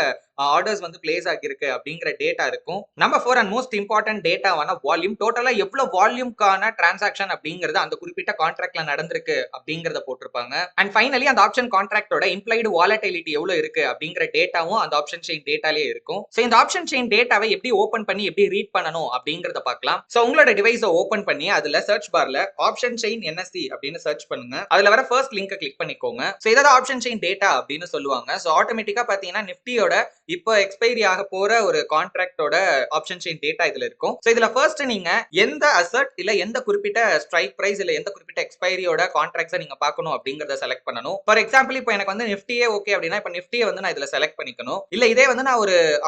ஆர்டர்ஸ் வந்து பிளேஸ் ஆகிருக்கு அப்படிங்கிற டேட்டா இருக்கும். நம்பர் 4 அண்ட் மோஸ்ட் இம்பார்ட்டன்ட் டேட்டாவான வால்யூம். டோட்டலா எவ்வளவு வால்யூம்கான டிரான்சாக்ஷன் அப்படிங்கிறது அந்த குறிப்பிட்ட கான்ட்ராக்ட்ல நடந்திருக்கு அப்படிங்கறத போட்டிருப்பாங்க. அண்ட் ஃபைனலி அந்த ஆப்ஷன் கான்ட்ராக்டோட இம்ப்ளைடு வாலட்டிலிட்டி எவ்வளவு இருக்கு அப்படிங்கிற டேட்டாவும் அந்த ஆப்ஷன் செயின் டேட்டாலே இருக்கும். சோ இந்த ஆப்ஷன் செயின் டேட்டாவை எப்படி ஓபன் பண்ணி எப்படி ரீட் பண்ணணும் அப்படிங்கறத பார்க்கலாம். சோ உங்களோட டிவைஸை ஓபன் பண்ணி அதுல சர்ச் பார்ல ஆப்ஷன் செயின் NSE அப்படின்னு சர்ச் பண்ணுங்க. அதுல வர ஃபர்ஸ்ட் லிங்கை கிளிக் பண்ணிக்கோங்க. சோ இதான் ஆப்ஷன் செயின் டேட்டா அப்படின்னு சொல்லுவாங்க. சோ ஆட்டோமேட்டிக்கா பாத்தீங்கன்னா நிஃப்டியோட இப்போ எக்ஸ்பைரி ஆக போற ஒரு கான்ட்ராக்டோட ஆப்ஷன் செயின் டேட்டா இதுல இருக்கும். சோ இதுல ஃபர்ஸ்ட் நீங்க எந்த அசெட் இல்ல எந்த குறிப்பிட்ட ஸ்ட்ரைக் பிரைஸ் இல்ல எந்த குறிப்பிட்ட எக்ஸ்பைரியோட கான்ட்ராக்ட்ஸை நீங்க பார்க்கணும் அப்படிங்கறத செலக்ட் பண்ணணும். ஃபார் எக்ஸாம்பிள் இப்போ எனக்கு வந்து நிஃப்டியே ஓகே அப்படின்னா இப்போ நிஃப்டியை வந்து நான் இதுல செலக்ட் பண்ணிக்கணும். இல்ல இதே வந்து நான்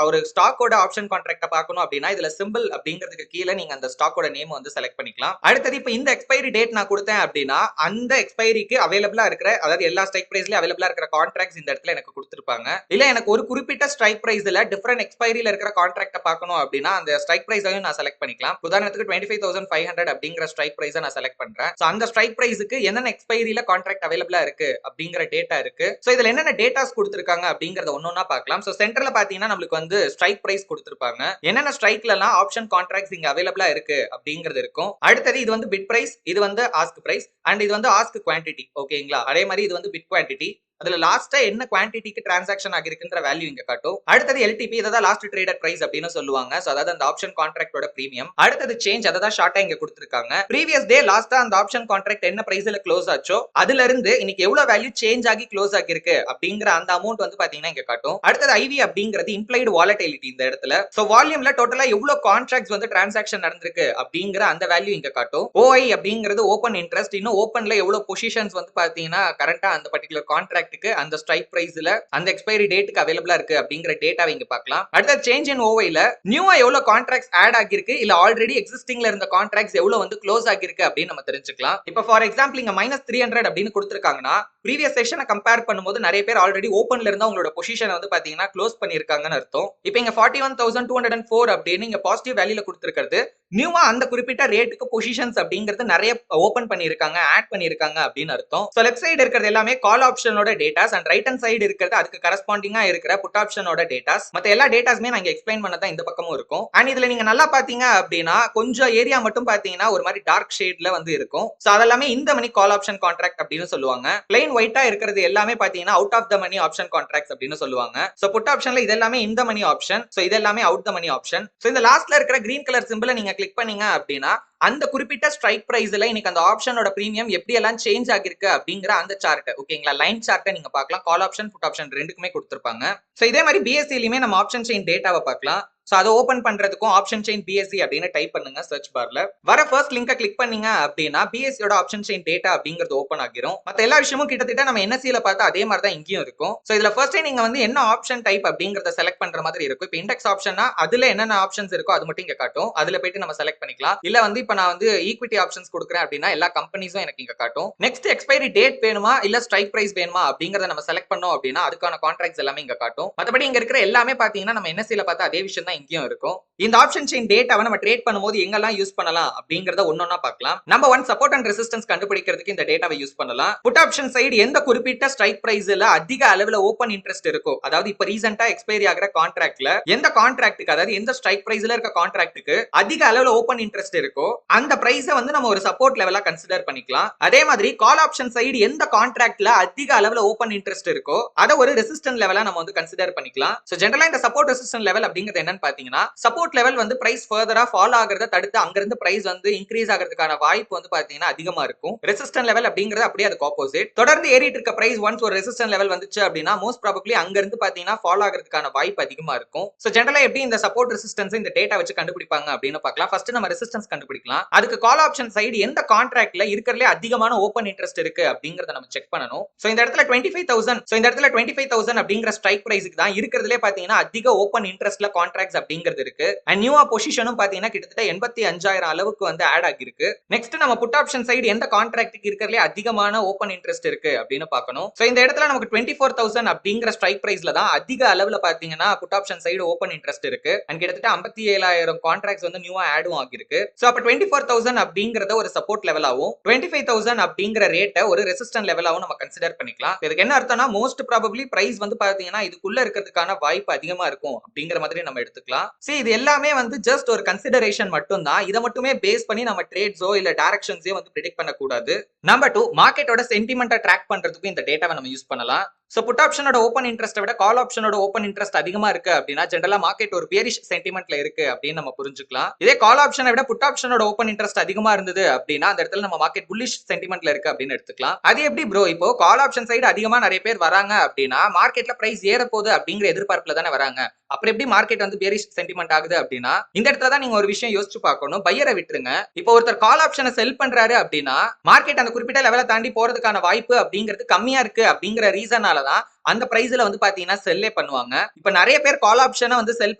ஒரு ஸ்டாக்கோட ஆப்ஷன் கான்ட்ராக்ட பார்க்கணும் அப்படின்னா இதுல சிம்பிள் அப்படிங்கிறதுக்கு கீழே நீங்க அந்த ஸ்டாக்கோட நேம் வந்து செலக்ட் பண்ணிக்கலாம். அடுத்தது இப்போ இந்த எக்ஸ்பைரி டேட் நான் கொடுத்தேன் அப்படின்னா அந்த எக்ஸ்பைரிக்கு அவைலபிளா இருக்கிற அதாவது எல்லா ஸ்ட்ரைக் பிரைஸ்லயும் அவைலபிளா இருக்கிற கான்ட்ராக்ட்ஸ் இந்த இடத்துல எனக்கு கொடுத்திருப்பாங்க. இல்ல எனக்கு ஒரு குறிப்பிட்ட ஸ்ட்ரைக் பிரைஸ்ல டிஃபரெண்ட் எக்ஸ்பைரியில இருக்கிற கான்ட்ராக்ட பார்க்கணும் அப்படின்னா அந்த ஸ்ட்ரைக் பிரைஸையும் நான் செலக்ட் பண்ணிக்கலாம். உதாரணத்துக்கு 25,500 அப்படிங்கிற ஸ்ட்ரைக் பிரைஸை நான் செலக்ட் பண்றேன். சோ அந்த ஸ்ட்ரைக் பிரைஸ்க்கு என்னென்ன எக்ஸ்பைரியில கான்ட்ராக்ட் அவைலபிளா இருக்கு அப்படிங்கிற டேட்டா இருக்கு. சோ இதுல என்னென்ன டேட்டாஸ் கொடுத்திருக்காங்க அப்படிங்கறத ஒன்னொன்னா பார்க்கலாம். சோ சென்டர்ல பாத்தீங்கன்னா நம்மளுக்கு வந்து ஸ்ட்ரைக் பிரைஸ் கொடுத்திருப்பாங்க. என்னென்ன ஸ்ட்ரைக்ல எல்லாம் ஆப்ஷன் கான்ட்ராக்ட்ஸ் இங்க அவைலபிளா இருக்கு அப்படிங்கிறது இருக்கும். அடுத்தது இது வந்து பிட் பிரைஸ், இது வந்து ஆஸ்க் பிரைஸ் அண்ட் இது வந்து ஆஸ்க் குவான்டிட்டி. ஓகேங்களா? அதே மாதிரி இது வந்து பிட் குவான்டிட்டி. அதுல லாஸ்டா என்ன குவான்டிட்டிக்கு டிரான்சாக்ஷன் ஆகிருக்குன்ற வேல்யூ இங்க காட்டும். அடுத்தது LTP, இதான் லாஸ்ட் ட்ரேடட் பிரைஸ் அப்படின்னு சொல்லுவாங்க. சோ அதாவது அந்த ஆப்ஷன் கான்ட்ராக்டோட பிரீமியம். அடுத்தது சேஞ்ச், அதான் ஷார்ட்டா இங்க கொடுத்திருக்காங்க. ப்ரீவியஸ் டே லாஸ்டா அந்த ஆப்ஷன் கான்ட்ராக்ட் என்ன பிரைஸ்ல க்ளோஸ் ஆச்சோ அதுல இருந்து இன்னைக்கு எவ்வளவு வேல்யூ சேஞ்ச் ஆகி க்ளோஸ் ஆகிருக்கு அப்படிங்கிற அந்த அமௌண்ட் வந்து பாத்தீங்கன்னா இங்க காட்டும். அடுத்தது IV அப்படிங்கிறது இம்ப்ளைடு வாலட்டிலிட்டி இந்த இடத்துல. சோ வால்யூம்ல டோட்டலா எவ்வளவு கான்ட்ராக்ட்ஸ் வந்து டிரான்சாக்ஷன் நடந்திருக்கு அப்படிங்கிற அந்த வேல்யூ இங்க காட்டும். OI அப்படிங்கிறது ஓபன் இன்ட்ரெஸ்ட். இன்னும் ஓபன்ல எவ்வளவு பொசிஷன்ஸ் வந்து பாத்தீங்கன்னா கரண்டா அந்த பர்టిక్యులர் கான்ட்ராக்ட் அந்த ஸ்ட்ரைக் பிரைஸ்ல அந்த எக்ஸ்பைரி டேட்டுக்கு அவைலபிளா இருக்கு அப்படிங்கிற டேட்டாவை இங்க பார்க்கலாம். அடுத்து சேஞ்ச் இன் OIல நியூவா எவ்வளவு கான்ட்ராக்ட்ஸ் ஆட் ஆகிருக்கு இல்ல ஆல்ரெடி எக்ஸிஸ்டிங்ல இருந்த கான்ட்ராக்ட்ஸ் எவ்வளவு வந்து க்ளோஸ் ஆகிருக்கு அப்படின்னு நம்ம தெரிஞ்சுக்கலாம். இப்போ ஃபார் எக்ஸாம்பிள் இங்க -300 அப்படின்னு கொடுத்திருக்காங்கன்னா ப்ரீவியஸ் செஷனை கம்பேர் பண்ணும்போது நிறைய பேர் ஆல்ரெடி ஓப்பன்ல இருந்தா உங்களோட பொசிஷனை வந்து பாத்தீங்கன்னா க்ளோஸ் பண்ணிருக்காங்கன்னு அர்த்தம். இப்போ இங்க 41,204 அப்படின்னு இங்க பாசிட்டிவ் வேல்யூல கொடுத்திருக்கிறது நியூவா அந்த குறிப்பிட்ட ரேட்டுக்கு பொசிஷன்ஸ் அப்படிங்கிறது நிறைய ஓபன் பண்ணிருக்காங்க, ஆட் பண்ணிருக்காங்க அப்படின்னு அர்த்தம். சோ லெஃப்ட் சைடு இருக்கிறது எல்லாமே கால் ஆப்ஷனோட datas and right hand side இருக்கிறது அதுக்கு கரஸ்பாண்டிங்கா இருக்கிற புட் ஆப்ஷனோட டேட்டாஸ். மத்த எல்லா டேட்டாஸ்மே நான் இங்க எக்ஸ்பிளைன் பண்ணதான் இந்த பக்கமும் இருக்கும். அண்ட் இதுல நீங்க நல்லா பாத்தீங்க அப்படின்னா கொஞ்சம் ஏரியா மட்டும் பாத்தீங்கன்னா ஒரு மாதிரி டார்க் ஷேட்ல வந்து இருக்கும். சோ அதெல்லாமே இந்த மணி கால் ஆப்ஷன் கான்ட்ராக்ட் அப்படின்னு சொல்லுவாங்க. பிளைன் ஒயிட்டா இருக்கிறது எல்லாமே பாத்தீங்கன்னா out of the money option contracts அப்படின்னு சொல்லுவாங்க. சோ புட் ஆப்ஷன்ல இது எல்லாமே இந்த மணி ஆப்ஷன், சோ இது எல்லாமே out the money option. So இந்த லாஸ்ட்ல இருக்கிற கிரீன் கலர் சிம்பிளை நீங்க கிளிக் பண்ணீங்க அப்படின்னா அந்த குறிப்பிட்ட ஸ்ட்ரைக் பிரைஸ்ல இன்னைக்கு அந்த ஆப்ஷனோட பிரீமியம் எப்படி எல்லாம் சேஞ்ச் ஆகிருக்கு அப்படிங்கிற அந்த சார்ட், ஓகேங்களா, லைன் சார்ட்டை நீங்க பார்க்கலாம். கால் ஆப்ஷன் புட் ஆப்ஷன் ரெண்டுக்குமே கொடுத்திருப்பாங்க. சோ இதே மாதிரி பிஎஸ்சிலயுமே நம்ம ஆப்ஷன் செயின் டேட்டாவை பார்க்கலாம். சோ அதை ஓபன் பண்றதுக்கும் ஆப்ஷன் செயின் பிஎஸ்சி அப்படின்னு டைப் பண்ணுங்க சர்ச் பார்ல. வர ஃபர்ஸ்ட் லிங்கை கிளிக் பண்ணீங்க அப்படின்னா பிஎஸ்சியோட ஆப்ஷன் செயின் டேட்டா அப்படிங்கிறது ஓபன் ஆகிரும். மத்த எல்லா விஷயமும் கிட்டத்தட்ட நம்ம என்எஸ்சில பார்த்தா அதே மாதிரி தான் இங்கேயும் இருக்கும். சோ இதுல ஃபர்ஸ்ட் நீங்க வந்து என்ன ஆப்ஷன் டைப் அப்படிங்கறத செலக்ட் பண்ற மாதிரி இருக்கும். இப்போ இண்டெக்ஸ் ஆப்ஷன்னா அதுல என்னென்ன ஆப்ஷன்ஸ் இருக்கோ அது மட்டும் இங்க காட்டும். அதுல போயிட்டு நம்ம செலக்ட் பண்ணிக்கலாம். இல்ல வந்து இப்ப நான் வந்து ஈக்விட்டி ஆப்ஷன்ஸ் கொடுக்குறேன் அப்படின்னா எல்லா கம்பெனிஸும் எனக்கு இங்க காட்டும். நெக்ஸ்ட் எக்ஸ்பைரி டேட் வேணுமா இல்ல ஸ்ட்ரைக் பிரைஸ் வேணுமா அப்படிங்கறத நம்ம செலக்ட் பண்ணோம் அப்படின்னா அதுக்கான கான்ட்ராக்ட்ஸ் எல்லாமே இங்க காட்டும். மத்தபடி இங்க இருக்கிற எல்லாமே பாத்தீங்கன்னா நம்ம என்எஸ்சில பார்த்தா அதே விஷயம் தான் இங்கேயும் இருக்கும். இந்த ஆப்ஷன் செயின் டேட்டாவை நம்ம ட்ரேட் பண்ணும்போது எங்கெல்லாம் யூஸ் பண்ணலாம் அப்படிங்கறத ஒன்னொன்னா பார்க்கலாம். நம்பர் 1 சப்போர்ட் அண்ட் ரெசிஸ்டன்ஸ் கண்டுபிடிக்கிறதுக்கு இந்த டேட்டாவை யூஸ் பண்ணலாம். புட் ஆப்ஷன் சைடு எந்த குறிப்பிட்ட ஸ்ட்ரைக் பிரைஸ்ல அதிக அளவுல ஓபன் இன்ட்ரெஸ்ட் இருக்கோ, அதாவது இப்ப ரீசெண்டா எக்ஸ்பைரி ஆகிற கான்ட்ராக்ட்ல எந்த கான்ட்ராக்ட்டுக்கு, அதாவது எந்த ஸ்ட்ரைக் பிரைஸ்ல இருக்க கான்ட்ராக்ட்டுக்கு அதிக அளவுல ஓபன் இன்ட்ரெஸ்ட் இருக்கோ அந்த பிரைஸை வந்து நம்ம ஒரு சப்போர்ட் லெவலா கன்சிடர் பண்ணிக்கலாம். அதே மாதிரி கால் ஆப்ஷன் சைடு எந்த கான்ட்ராக்ட்ல அதிக அளவுல ஓபன் இன்ட்ரெஸ்ட் இருக்கோ அதை ஒரு ரெசிஸ்டன்ட் லெவலா நம்ம வந்து கன்சிடர் பண்ணிக்கலாம். சோ ஜெனரலா இந்த சப்போர்ட் ரெசிஸ்டன்ட் லெவல் அப்படிங்கிறது என்னன்னு பாத்தீங்கன்னா சப்போர்ட் லெவல் வந்து பிரைஸ் ஃபர்தரா ஃபால் ஆகிறத தடுத்து அங்கிருந்து பிரைஸ் வந்து இன்க்ரீஸ் ஆகிறதுக்கான வாய்ப்பு வந்து பாத்தீங்கன்னா அதிகமா இருக்கும். ரெசிஸ்டன்ட் லெவல் அப்படிங்கிறது அப்படியே அதுக்கு ஆப்போசிட். தொடர்ந்து ஏறிட்டு இருக்க பிரைஸ் ஒன்ஸ் ஒரு ரெசிஸ்டன்ட் லெவல் வந்துச்சு அப்படின்னா மோஸ்ட் ப்ராபபிலி அங்க இருந்து பாத்தீங்கன்னா ஃபால் ஆகிறதுக்கான வாய்ப்பு அதிகமா இருக்கும். சோ ஜெனரலா எப்படி இந்த சப்போர்ட் ரெசிஸ்டன்ஸ் இந்த டேட்டா வச்சு கண்டுபிடிப்பாங்க அப்படின்னு பார்க்கலாம். ஃபர்ஸ்ட் நம்ம ரெசிஸ்டன்ஸ் கண்டுபிடிக்கலாம். அதுக்கு கால் ஆப்ஷன் சைடு எந்த கான்ட்ராக்ட்ல இருக்கிறதுல அதிகமான ஓபன் இன்ட்ரெஸ்ட் இருக்கு அப்படிங்கறத நம்ம செக் பண்ணணும். சோ இந்த இடத்துல 25,000 அப்படிங்கிற ஸ்ட்ரைக் பிரைஸ்க்கு தான் இருக்கிறதுலே பாத்தீங்கன்னா அதிக ஓபன் இன்ட்ரெஸ்ட்ல கான்ட்ராக்ட்ஸ் அப்படிங்கிறது இருக்கு. அண்ட் நியூவா பொசிஷனும் பாத்தீங்கன்னா கிட்டத்தட்ட 85,000 அளவுக்கு வந்து ஆட் ஆகிருக்கு. நெக்ஸ்ட் நம்ம புட் ஆப்ஷன் சைடு எந்த கான்ட்ராக்ட்டுக்கு இருக்கிறதுல அதிகமான ஓபன் இன்ட்ரெஸ்ட் இருக்கு அப்படின்னு பார்க்கணும். சோ இந்த இடத்துல நமக்கு 24,000 அப்படிங்கிற ஸ்ட்ரைக் பிரைஸ்ல தான் அதிக அளவுல பாத்தீங்கன்னா put option side open interest இருக்கு. அண்ட் கிட்டத்தட்ட 57,000 கான்ட்ராக்ட்ஸ் வந்து நியூவா ஆடும் ஆகிருக்கு. சோ அப்ப 24,000 அப்படிங்கறத ஒரு சப்போர்ட் லெவலாவும் 25,000 அப்படிங்கிற ரேட்டை ஒரு ரெசிஸ்டன்ட் லெவலாவும் நம்ம கன்சிடர் பண்ணிக்கலாம். இதுக்கு என்ன அர்த்தம்னா மோஸ்ட் ப்ராபபிலி பிரைஸ் வந்து பாத்தீங்கன்னா இதுக்குள்ள இருக்கிறதுக்கான வாய்ப்பு அதிகமா இருக்கும் அப்படிங்கிற மாதிரி நம்ம எடுத்துக்கலாம். சரி, இது எல்லாமே வந்து ஜஸ்ட் ஒரு கன்சிடரேஷன் மட்டும் தான். இதை மட்டுமே பேஸ் பண்ணி நம்ம ட்ரேட்ஸோ இல்ல டைரக்ஷன்ஸோ வந்து ப்ரெடிக்ட் பண்ணக்கூடாது. நம்பர் 2 மார்க்கெட்டோட சென்டிமெண்ட்டை ட்ராக் பண்றதுக்கு இந்த டேட்டாவை நம்ம யூஸ் பண்ணலாம். சோ புட் ஆப்ஷனோட ஓபன் இன்ட்ரெஸ்ட்டை விட கால் ஆப்ஷனோட ஓபன் இன்ட்ரெஸ்ட் அதிகமா இருக்கு அப்படின்னா ஜெனரலா மார்க்கெட் ஒரு பியரிஷ் சென்டிமெண்ட்ல இருக்கு அப்படின்னு நம்ம புரிஞ்சுக்கலாம். இதே கால் ஆப்ஷனை விட புட் ஆப்ஷனோட ஓபன் இன்ட்ரெஸ்ட் அதிகமா இருந்தது அப்படின்னா அந்த இடத்துல நம்ம மார்க்கெட் புல்லிஷ் சென்டிமெண்ட்ல இருக்கு அப்படின்னு எடுத்துக்கலாம். அது எப்படி ப்ரோ? இப்போ கால் ஆப்ஷன் சைடு அதிகமா நிறைய பேர் வராங்க அப்படின்னா மார்க்கெட்ல பிரைஸ் ஏற போகுது அப்படிங்கிற எதிர்பார்ப்புல தானே வராங்க. அப்புறம் எப்படி மார்க்கெட் வந்து பியரிஷ் சென்டிமெண்ட் ஆகுது அப்படின்னா இந்த இடத்துல தான் நீங்க ஒரு விஷயம் யோசிச்சு பார்க்கணும். பையரை விட்டுருங்க. இப்போ ஒருத்தர் கால் ஆப்ஷனை செல் பண்றாரு அப்படின்னா மார்க்கெட் அந்த குறிப்பிட்ட லெவலை தாண்டி போறதுக்கான வாய்ப்பு அப்படிங்கிறது கம்மியா இருக்கு அப்படிங்கிற ரீசனால தான் அந்த பிரைஸ்ல வந்து பாத்தீங்கன்னா செல்லே பண்ணுவாங்க. இப்ப நிறைய பேர் கால் ஆப்ஷனை வந்து செல்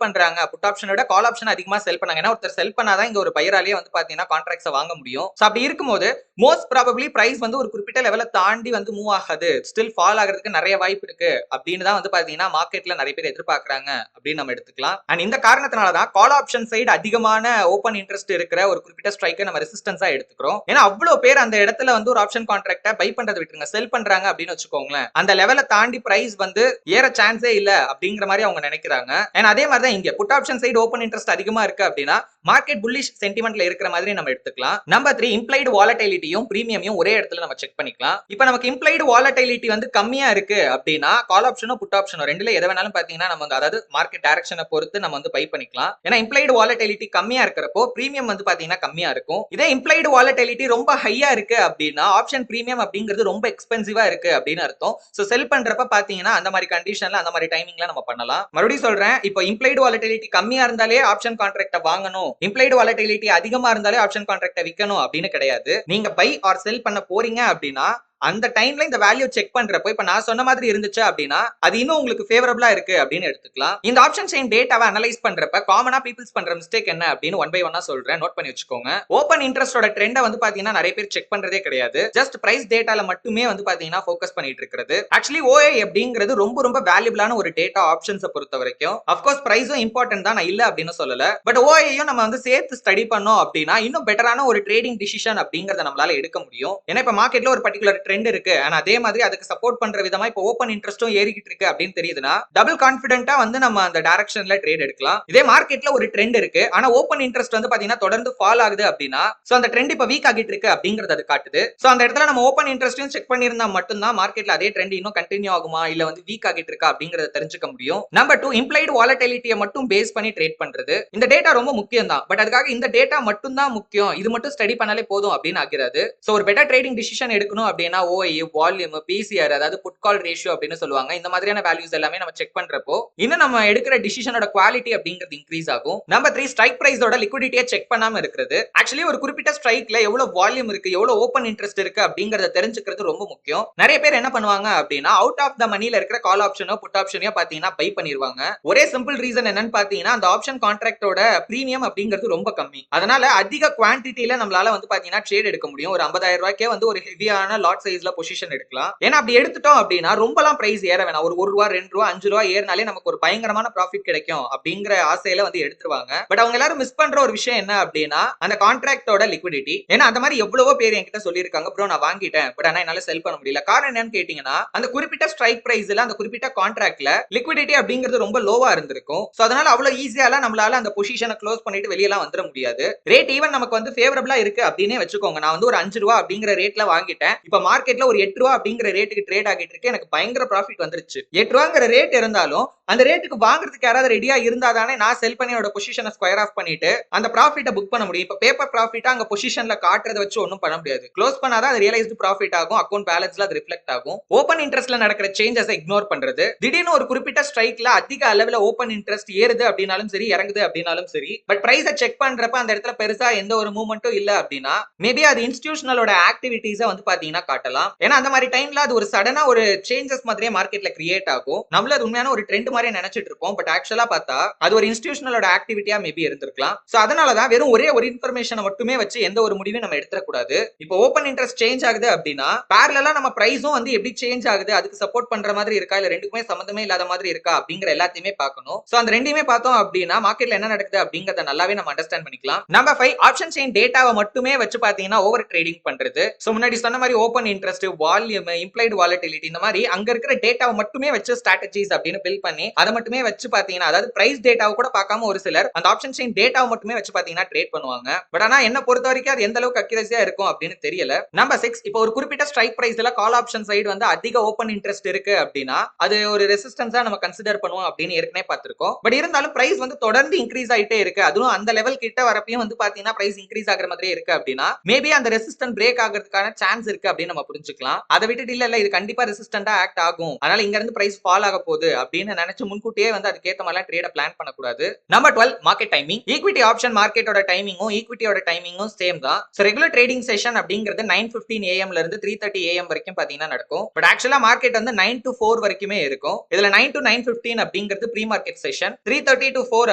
பண்றாங்க, புட் ஆப்ஷனை விட கால் ஆப்ஷன் அதிகமா செல் பண்ணாங்க. ஏன்னா ஒருத்தர் செல் பண்ணாதான் இங்க ஒரு பையராலேயே வந்து பாத்தீங்கன்னா கான்ட்ராக்ட்ஸ் வாங்க முடியும். சோ அப்படி இருக்கும்போது மோஸ்ட் ப்ராபபிலி பிரைஸ் வந்து ஒரு குறிப்பிட்ட லெவலை தாண்டி வந்து மூவ் ஆகாது, ஸ்டில் ஃபால் ஆகிறதுக்கு நிறைய வாய்ப்பு இருக்கு அப்படின்னு தான் வந்து பாத்தீங்கன்னா மார்க்கெட்ல நிறைய பேர் எதிர்பார்க்கறாங்க அப்படின்னு நம்ம எடுத்துக்கலாம். அண்ட் இந்த காரணத்தினாலதான் கால் ஆப்ஷன் சைடு அதிகமான ஓபன் இன்ட்ரெஸ்ட் இருக்கிற ஒரு குறிப்பிட்ட ஸ்ட்ரைக்கை நம்ம ரெசிஸ்டன்ஸா எடுத்துக்கிறோம். ஏன்னா அவ்வளவு பேர் அந்த இடத்துல வந்து ஒரு ஆப்ஷன் கான்ட்ராக்டை பை பண்றது விட்டுருங்க, செல் பண்றாங்க அப்படின்னு வச்சுக்கோங்களேன். அந்த லெவலை தாண்டி பிரைஸ் வந்து ஏற சான்ஸே இல்ல அப்படிங்கிற மாதிரி அவங்க நினைக்கிறாங்க. ஏன்னா அதே மாதிரி தான் இங்க put option side open interest அதிகமா இருக்கு அப்படின்னா மார்க்கெட் புல்லிஷ் சென்டிமெண்ட்ல இருக்கிற மாதிரி நம்ம எடுத்துக்கலாம். நம்பர் 3 இம்ப்ளைடு வாலட்டிலிட்டியும் பிரீமியமையும் ஒரே இடத்துல நம்ம செக் பண்ணிக்கலாம். இப்போ நமக்கு இம்ப்ளைடு வாலட்டிலிட்டி வந்து கம்மியா இருக்கு அப்படின்னா கால் ஆப்ஷனோ புட் ஆப்ஷனோ ரெண்டுல எதை வேணாலும் பாத்தீங்கன்னா நம்ம அதாவது மார்க்கெட் டைரக்ஷனை பொறுத்து நம்ம வந்து பை பண்ணிக்கலாம். ஏன்னா இம்ப்ளைடு வாலட்டிலிட்டி கம்மியா இருக்கிறப்போ பிரீமியம் வந்து பாத்தீங்கன்னா கம்மியா இருக்கும். இதே இம்ப்ளைடு வாலட்டிலிட்டி ரொம்ப ஹையா இருக்கு அப்படின்னா ஆப்ஷன் பிரீமியம் அப்படிங்கிறது ரொம்ப எக்ஸ்பென்சிவா இருக்கு அப்படின்னு அர்த்தம். சோ செல் பண்றப்ப பாத்தீங்கன்னா அந்த மாதிரி கண்டிஷன்ல அந்த மாதிரி டைமிங்ல நம்ம பண்ணலாம். மறுபடியும் சொல்றேன், இப்போ இம்ப்ளைடு வாலட்டிலிட்டி கம்மியா இருந்தாலே ஆப்ஷன் கான்ட்ராக்ட வாங்கணும், இம்ப்ளைடு வாலட்டிலிட்டி அதிகமா இருந்தாலே ஆப்ஷன் கான்ட்ராக்ட விற்கணும் அப்படின்னு கிடையாது. நீங்க பை ஆர் செல் பண்ண போறீங்க அப்படின்னா அந்த டைம்ல இந்த வேல்யூ செக் பண்றப்போ இப்ப நான் சொன்ன மாதிரி இருந்துச்சு அப்படின்னா அது இன்னும் உங்களுக்கு ஃபேவரபிளா இருக்கு அப்படின்னு எடுத்துக்கலாம். இந்த ஆப்ஷன் செயின் டேட்டாவை அனலைஸ் பண்றப்ப காமனா பீப்பிள்ஸ் பண்ற மிஸ்டேக் என்ன அப்படின்னு ஒன் பை ஒன்னா சொல்றேன், நோட் பண்ணி வச்சுக்கோங்க. ஓப்பன் இன்ட்ரெஸ்டோட ட்ரெண்டை வந்து பாத்தீங்கன்னா நிறைய பேர் செக் பண்றதே கிடையாது. ஜஸ்ட் பிரைஸ் டேட்டால மட்டுமே வந்து பாத்தீங்கன்னா ஃபோக்கஸ் பண்ணிட்டு இருக்கிறது. ஆக்சுவலி ஓஏ அப்படிங்கிறது ரொம்ப ரொம்ப வேல்யூபிளான ஒரு டேட்டா ஆப்ஷன்ஸை பொறுத்த வரைக்கும். அஃப்கோர்ஸ் பிரைஸும் இம்பார்ட்டன்ட் தான், நான் இல்ல அப்படின்னு சொல்லல. பட் ஓஏயும் நம்ம வந்து சேர்த்து ஸ்டடி பண்ணோம் அப்படின்னா இன்னும் பெட்டரான ஒரு ட்ரேடிங் டிசிஷன் அப்படிங்கறத நம்மளால எடுக்க முடியும். ஏன்னா இப்ப மார்க்கெட்ல ஒரு பர்டிகுலர் ட்ரெண்ட் இருக்கு, ஆனா அதே மாதிரி அதுக்கு சப்போர்ட் பண்ற விதமா இப்ப ஓப்பன் இன்ட்ரெஸ்டும் ஏறிக்கிட்டு இருக்கு அப்படின்னு தெரியுதுன்னா டபுள் கான்ஃபிடென்ட்டா வந்து நம்ம அந்த டைரக்ஷன்ல ட்ரேட் எடுக்கலாம். இதே மார்க்கெட்ல ஒரு ட்ரெண்ட் இருக்கு, ஆனா ஓப்பன் இன்ட்ரெஸ்ட் வந்து பாத்தீங்கன்னா தொடர்ந்து ஃபால் ஆகுது அப்படின்னா சோ அந்த ட்ரெண்ட் இப்ப வீக் ஆகிட்டு இருக்கு அப்படிங்கறது அது காட்டுது. சோ அந்த இடத்துல நம்ம ஓப்பன் இன்ட்ரெஸ்டையும் செக் பண்ணியிருந்தா மட்டும்தான் மார்க்கெட்ல அதே ட்ரெண்ட் இன்னும் கண்டினியூ ஆகுமா இல்ல வந்து வீக் ஆகிட்டு இருக்கா அப்படிங்கறத தெரிஞ்சுக்க முடியும். நம்பர் 2, இம்ப்ளைட் வாலட்டிலிட்டியை மட்டும் பேஸ் பண்ணி ட்ரேட் பண்றது. இந்த டேட்டா ரொம்ப முக்கியம் தான், பட் அதுக்காக இந்த டேட்டா மட்டும் தான் முக்கியம், இது மட்டும் ஸ்டடி பண்ணாலே போதும் அப்படின்னு ஆகிறது. சோ ஒரு பெட்டர் ட்ரேடிங் டிசிஷன் எடுக்கணும் அப்படின்னா ஓஐ, வால்யூம், பிசிஆர் அதாவது புட் கால் ரேஷியோ அப்படின்னு சொல்லுவாங்க, இந்த மாதிரியான வேல்யூஸ் எல்லாமே நம்ம செக் பண்றப்போ இன்னும் நம்ம எடுக்கிற டிசிஷனோட குவாலிட்டி அப்படிங்கிறது இன்க்ரீஸ் ஆகும். நம்பர் 3, ஸ்ட்ரைக் பிரைஸோட லிக்விடிட்டியை செக் பண்ணாம இருக்கிறது. ஆக்சுவலி ஒரு குறிப்பிட்ட ஸ்ட்ரைக்ல எவ்வளவு வால்யூம் இருக்கு, எவ்வளவு ஓப்பன் இன்ட்ரெஸ்ட் இருக்கு அப்படிங்கறத தெரிஞ்சுக்கிறது ரொம்ப முக்கியம். நிறைய பேர் என்ன பண்ணுவாங்க அப்படின்னா அவுட் ஆஃப் த மணில இருக்கிற கால் ஆப்ஷனோ புட் ஆப்ஷனையோ பாத்தீங்கன்னா பை பண்ணிடுவாங்க. ஒரே சிம்பிள் ரீசன் என்னன்னு பாத்தீங்கன்னா அந்த ஆப்ஷன் கான்ட்ராக்டோட பிரீமியம் அப்படிங்கிறது ரொம்ப கம்மி. அதனால அதிக குவான்டிட்டியில நம்மளால வந்து பாத்தீங்கன்னா ட்ரேட் எடுக்க முடியும். ஒரு 50,000 ரூபாய்க்கே வந்து ஒரு ஹெவியான லாட் சைஸ்ல பொசிஷன் எடுக்கலாம். ஏன்னா அப்படி எடுத்துட்டோம் அப்படின்னா ரொம்பலாம் பிரைஸ் ஏற வேணாம், ஒரு ரூபா 2 ரூபா 5 ரூபா ஏறினாலே நமக்கு ஒரு பயங்கரமான ப்ராஃபிட் கிடைக்கும் அப்படிங்கிற ஆசையில வந்து எடுத்துருவாங்க. பட் அவங்க எல்லாரும் மிஸ் பண்ற ஒரு விஷயம் என்ன அப்படின்னா அந்த கான்ட்ராக்டோட லிக்விடிட்டி. ஏன்னா அந்த மாதிரி எவ்வளவோ பேர் என்கிட்ட சொல்லியிருக்காங்க, ப்ரோ நான் வாங்கிட்டேன் பட் ஆனா என்னால செல் பண்ண முடியல. காரணம் என்னன்னு கேட்டீங்கன்னா அந்த குறிப்பிட்ட ஸ்ட்ரைக் பிரைஸ்ல அந்த குறிப்பிட்ட கான்ட்ராக்ட்ல லிக்விடிட்டி அப்படிங்கிறது ரொம்ப லோவா இருந்திருக்கும். சோ அதனால அவ்வளவு ஈஸியால நம்மளால அந்த பொசிஷனை க்ளோஸ் பண்ணிட்டு வெளியெல்லாம் வந்துட முடியாது. ரேட் ஈவன் நமக்கு வந்து ஃபேவரபிளா இருக்கு அப்படினே வச்சுக்கோங்க, நான் வந்து ஒரு 5 ரூபா அப்படிங்கிற ரேட்ல வாங்கிட்டேன், இப்ப மார்க்கெட்ல ஒரு 8 ரூபா அப்படிங்கிற ரேட்டுக்கு ட்ரேட் ஆகிட்டு இருக்கு, எனக்கு பயங்கர ப்ராஃபிட் வந்துருச்சு. 8 ரூபாங்கிற ரேட் இருந்தாலும் அந்த ரேட்டுக்கு வாங்குறதுக்கு யாராவது ரெடியா இருந்தா தானே நான் செல் பண்ணி என்னோட பொசிஷனை ஸ்கொயர் ஆஃப் பண்ணிட்டு அந்த ப்ராஃபிட்டை புக் பண்ண முடியும். இப்ப பேப்பர் ப்ராஃபிட்டா அங்க பொசிஷன்ல காட்டுறத வச்சு ஒன்றும் பண்ண முடியாது. க்ளோஸ் பண்ணாதான் அது ரியலைஸ்டு ப்ராஃபிட் ஆகும், அக்கௌண்ட் பேலன்ஸ்ல அது ரிஃப்ளெக்ட் ஆகும். ஓப்பன் இன்ட்ரெஸ்ட்ல நடக்கிற சேஞ்சஸ் இக்னோர் பண்றது. திடீர்னு ஒரு குறிப்பிட்ட ஸ்ட்ரைக்ல அதிக அளவுல ஓப்பன் இன்ட்ரெஸ்ட் ஏறுது அப்படின்னாலும் சரி இறங்குது அப்படின்னாலும் சரி, பட் பிரைஸை செக் பண்றப்ப அந்த இடத்துல பெருசா எந்த ஒரு மூவ்மெண்ட்டும் இல்ல அப்படின்னா மேபி அது இன்ஸ்டிடியூஷனலோட ஆக்டிவிட்டீஸை வந்து பாத்தீங்கன்னா காட்டலாம். ஏன்னா அந்த மாதிரி டைம்ல அது ஒரு சடனா ஒரு சேஞ்சஸ் மாதிரியே மார்க்கெட்ல கிரியேட் ஆகும். நம்மள அது உண்மையான ஒரு ட்ரெண்ட் மாதிரி நினைச்சிட்டு இருப்போம், பட் ஆக்சுவலா பார்த்தா அது ஒரு இன்ஸ்டிடியூஷனலோட ஆக்டிவிட்டியா மேபி இருந்திருக்கலாம். சோ அதனாலதான் வெறும் ஒரே ஒரு இன்ஃபர்மேஷனை மட்டுமே வச்சு எந்த ஒரு முடிவையும் நம்ம எடுத்துட கூடாது. இப்போ ஓப்பன் இன்ட்ரெஸ்ட் சேஞ்ச் ஆகுது அப்படின்னா பேரலலா நம்ம பிரைஸும் வந்து எப்படி சேஞ்ச் ஆகுது, அதுக்கு சப்போர்ட் பண்ற மாதிரி இருக்கா இல்ல ரெண்டுக்குமே சம்பந்தமே இல்லாத மாதிரி இருக்கா அப்படிங்கிற எல்லாத்தையுமே பார்க்கணும். சோ அந்த ரெண்டையுமே பார்த்தோம் அப்படின்னா மார்க்கெட்ல என்ன நடக்குது அப்படிங்கறத நல்லாவே நம்ம அண்டர்ஸ்டாண்ட் பண்ணிக்கலாம். நம்பர் 5, ஆப்ஷன் செயின் டேட்டாவை மட்டுமே வச்சு பாத்தீங்கன்னா ஓவர் ட்ரேடிங் பண்றது. சோ முன்னாடி சொன்ன மாதிரி open interest, volume, implied volatility இந்த மாதிரி அங்க இருக்கிற டேட்டாவை மட்டுமே வச்சு ஸ்ட்ராட்டஜிஸ் அப்படின்னு பில்ட் பண்ணி அதை மட்டுமே வச்சு பாத்தீங்கன்னா அதாவது பிரைஸ் டேட்டாவை கூட பார்க்காம ஒரு சிலர் அந்த ஆப்ஷன் செயின் டேட்டாவை மட்டுமே வச்சு பாத்தீங்கன்னா ட்ரேட் பண்ணுவாங்க. பட் ஆனா என்ன பொறுத்த வரைக்கும் அது எந்த அளவுக்கு அக்யூரஸியா இருக்கும் அப்படின்னு தெரியல. நம்பர் 6, இப்போ ஒரு குறிப்பிட்ட ஸ்ட்ரைக் பிரைஸ்ல கால் ஆப்ஷன் சைடு வந்து அதிக ஓப்பன் இன்ட்ரெஸ்ட் இருக்கு அப்படின்னா அது ஒரு ரெசிஸ்டன்ஸா நம்ம கன்சிடர் பண்ணுவோம் அப்படின்னு ஏற்கனவே பார்த்திருக்கோம். பட் இருந்தாலும் பிரைஸ் வந்து தொடர்ந்து இன்க்ரீஸ் ஆயிட்டே இருக்கு, அதுவும் அந்த லெவல் கிட்ட வரப்பையும் வந்து பாத்தீங்கன்னா பிரைஸ் இன்க்ரீஸ் ஆகிற மாதிரி இருக்கு அப்படின்னா மேபி அந்த ரெசிஸ்டன்ட் பிரேக் ஆகிறதுக்கான சான்ஸ் இருக்கு அப்படின்னு நம்ம புரிஞ்சுக்கலாம். அதை விட்டுட்டு இல்ல இது கண்டிப்பா ரெசிஸ்டன்டா ஆக்ட் ஆகும், அதனால இங்க இருந்து பிரைஸ் ஃபால் ஆக போகுது அப்படின்னு நினைச்சு முன்கூட்டியே வந்து அதுக்கேற்ற மாதிரி ட்ரேட பிளான் பண்ணக்கூடாது. Number 12, market timing. Equity option மார்க்கெட்டோட டைமிங்கும் ஈக்விட்டியோட டைமிங்கும் சேம் தான். சோ ரெகுலர் ட்ரேடிங் செஷன் அப்படிங்கிறது 9:15 AM ல இருந்து 3:30 AM வரைக்கும் பாத்தீங்கன்னா நடக்கும். பட் ஆக்சுவலா மார்க்கெட் வந்து 9 to 4 வரைக்குமே இருக்கும். இதுல 9 to 9:15 அப்படிங்கிறது ப்ரீ மார்க்கெட் செஷன், 3:30 to 4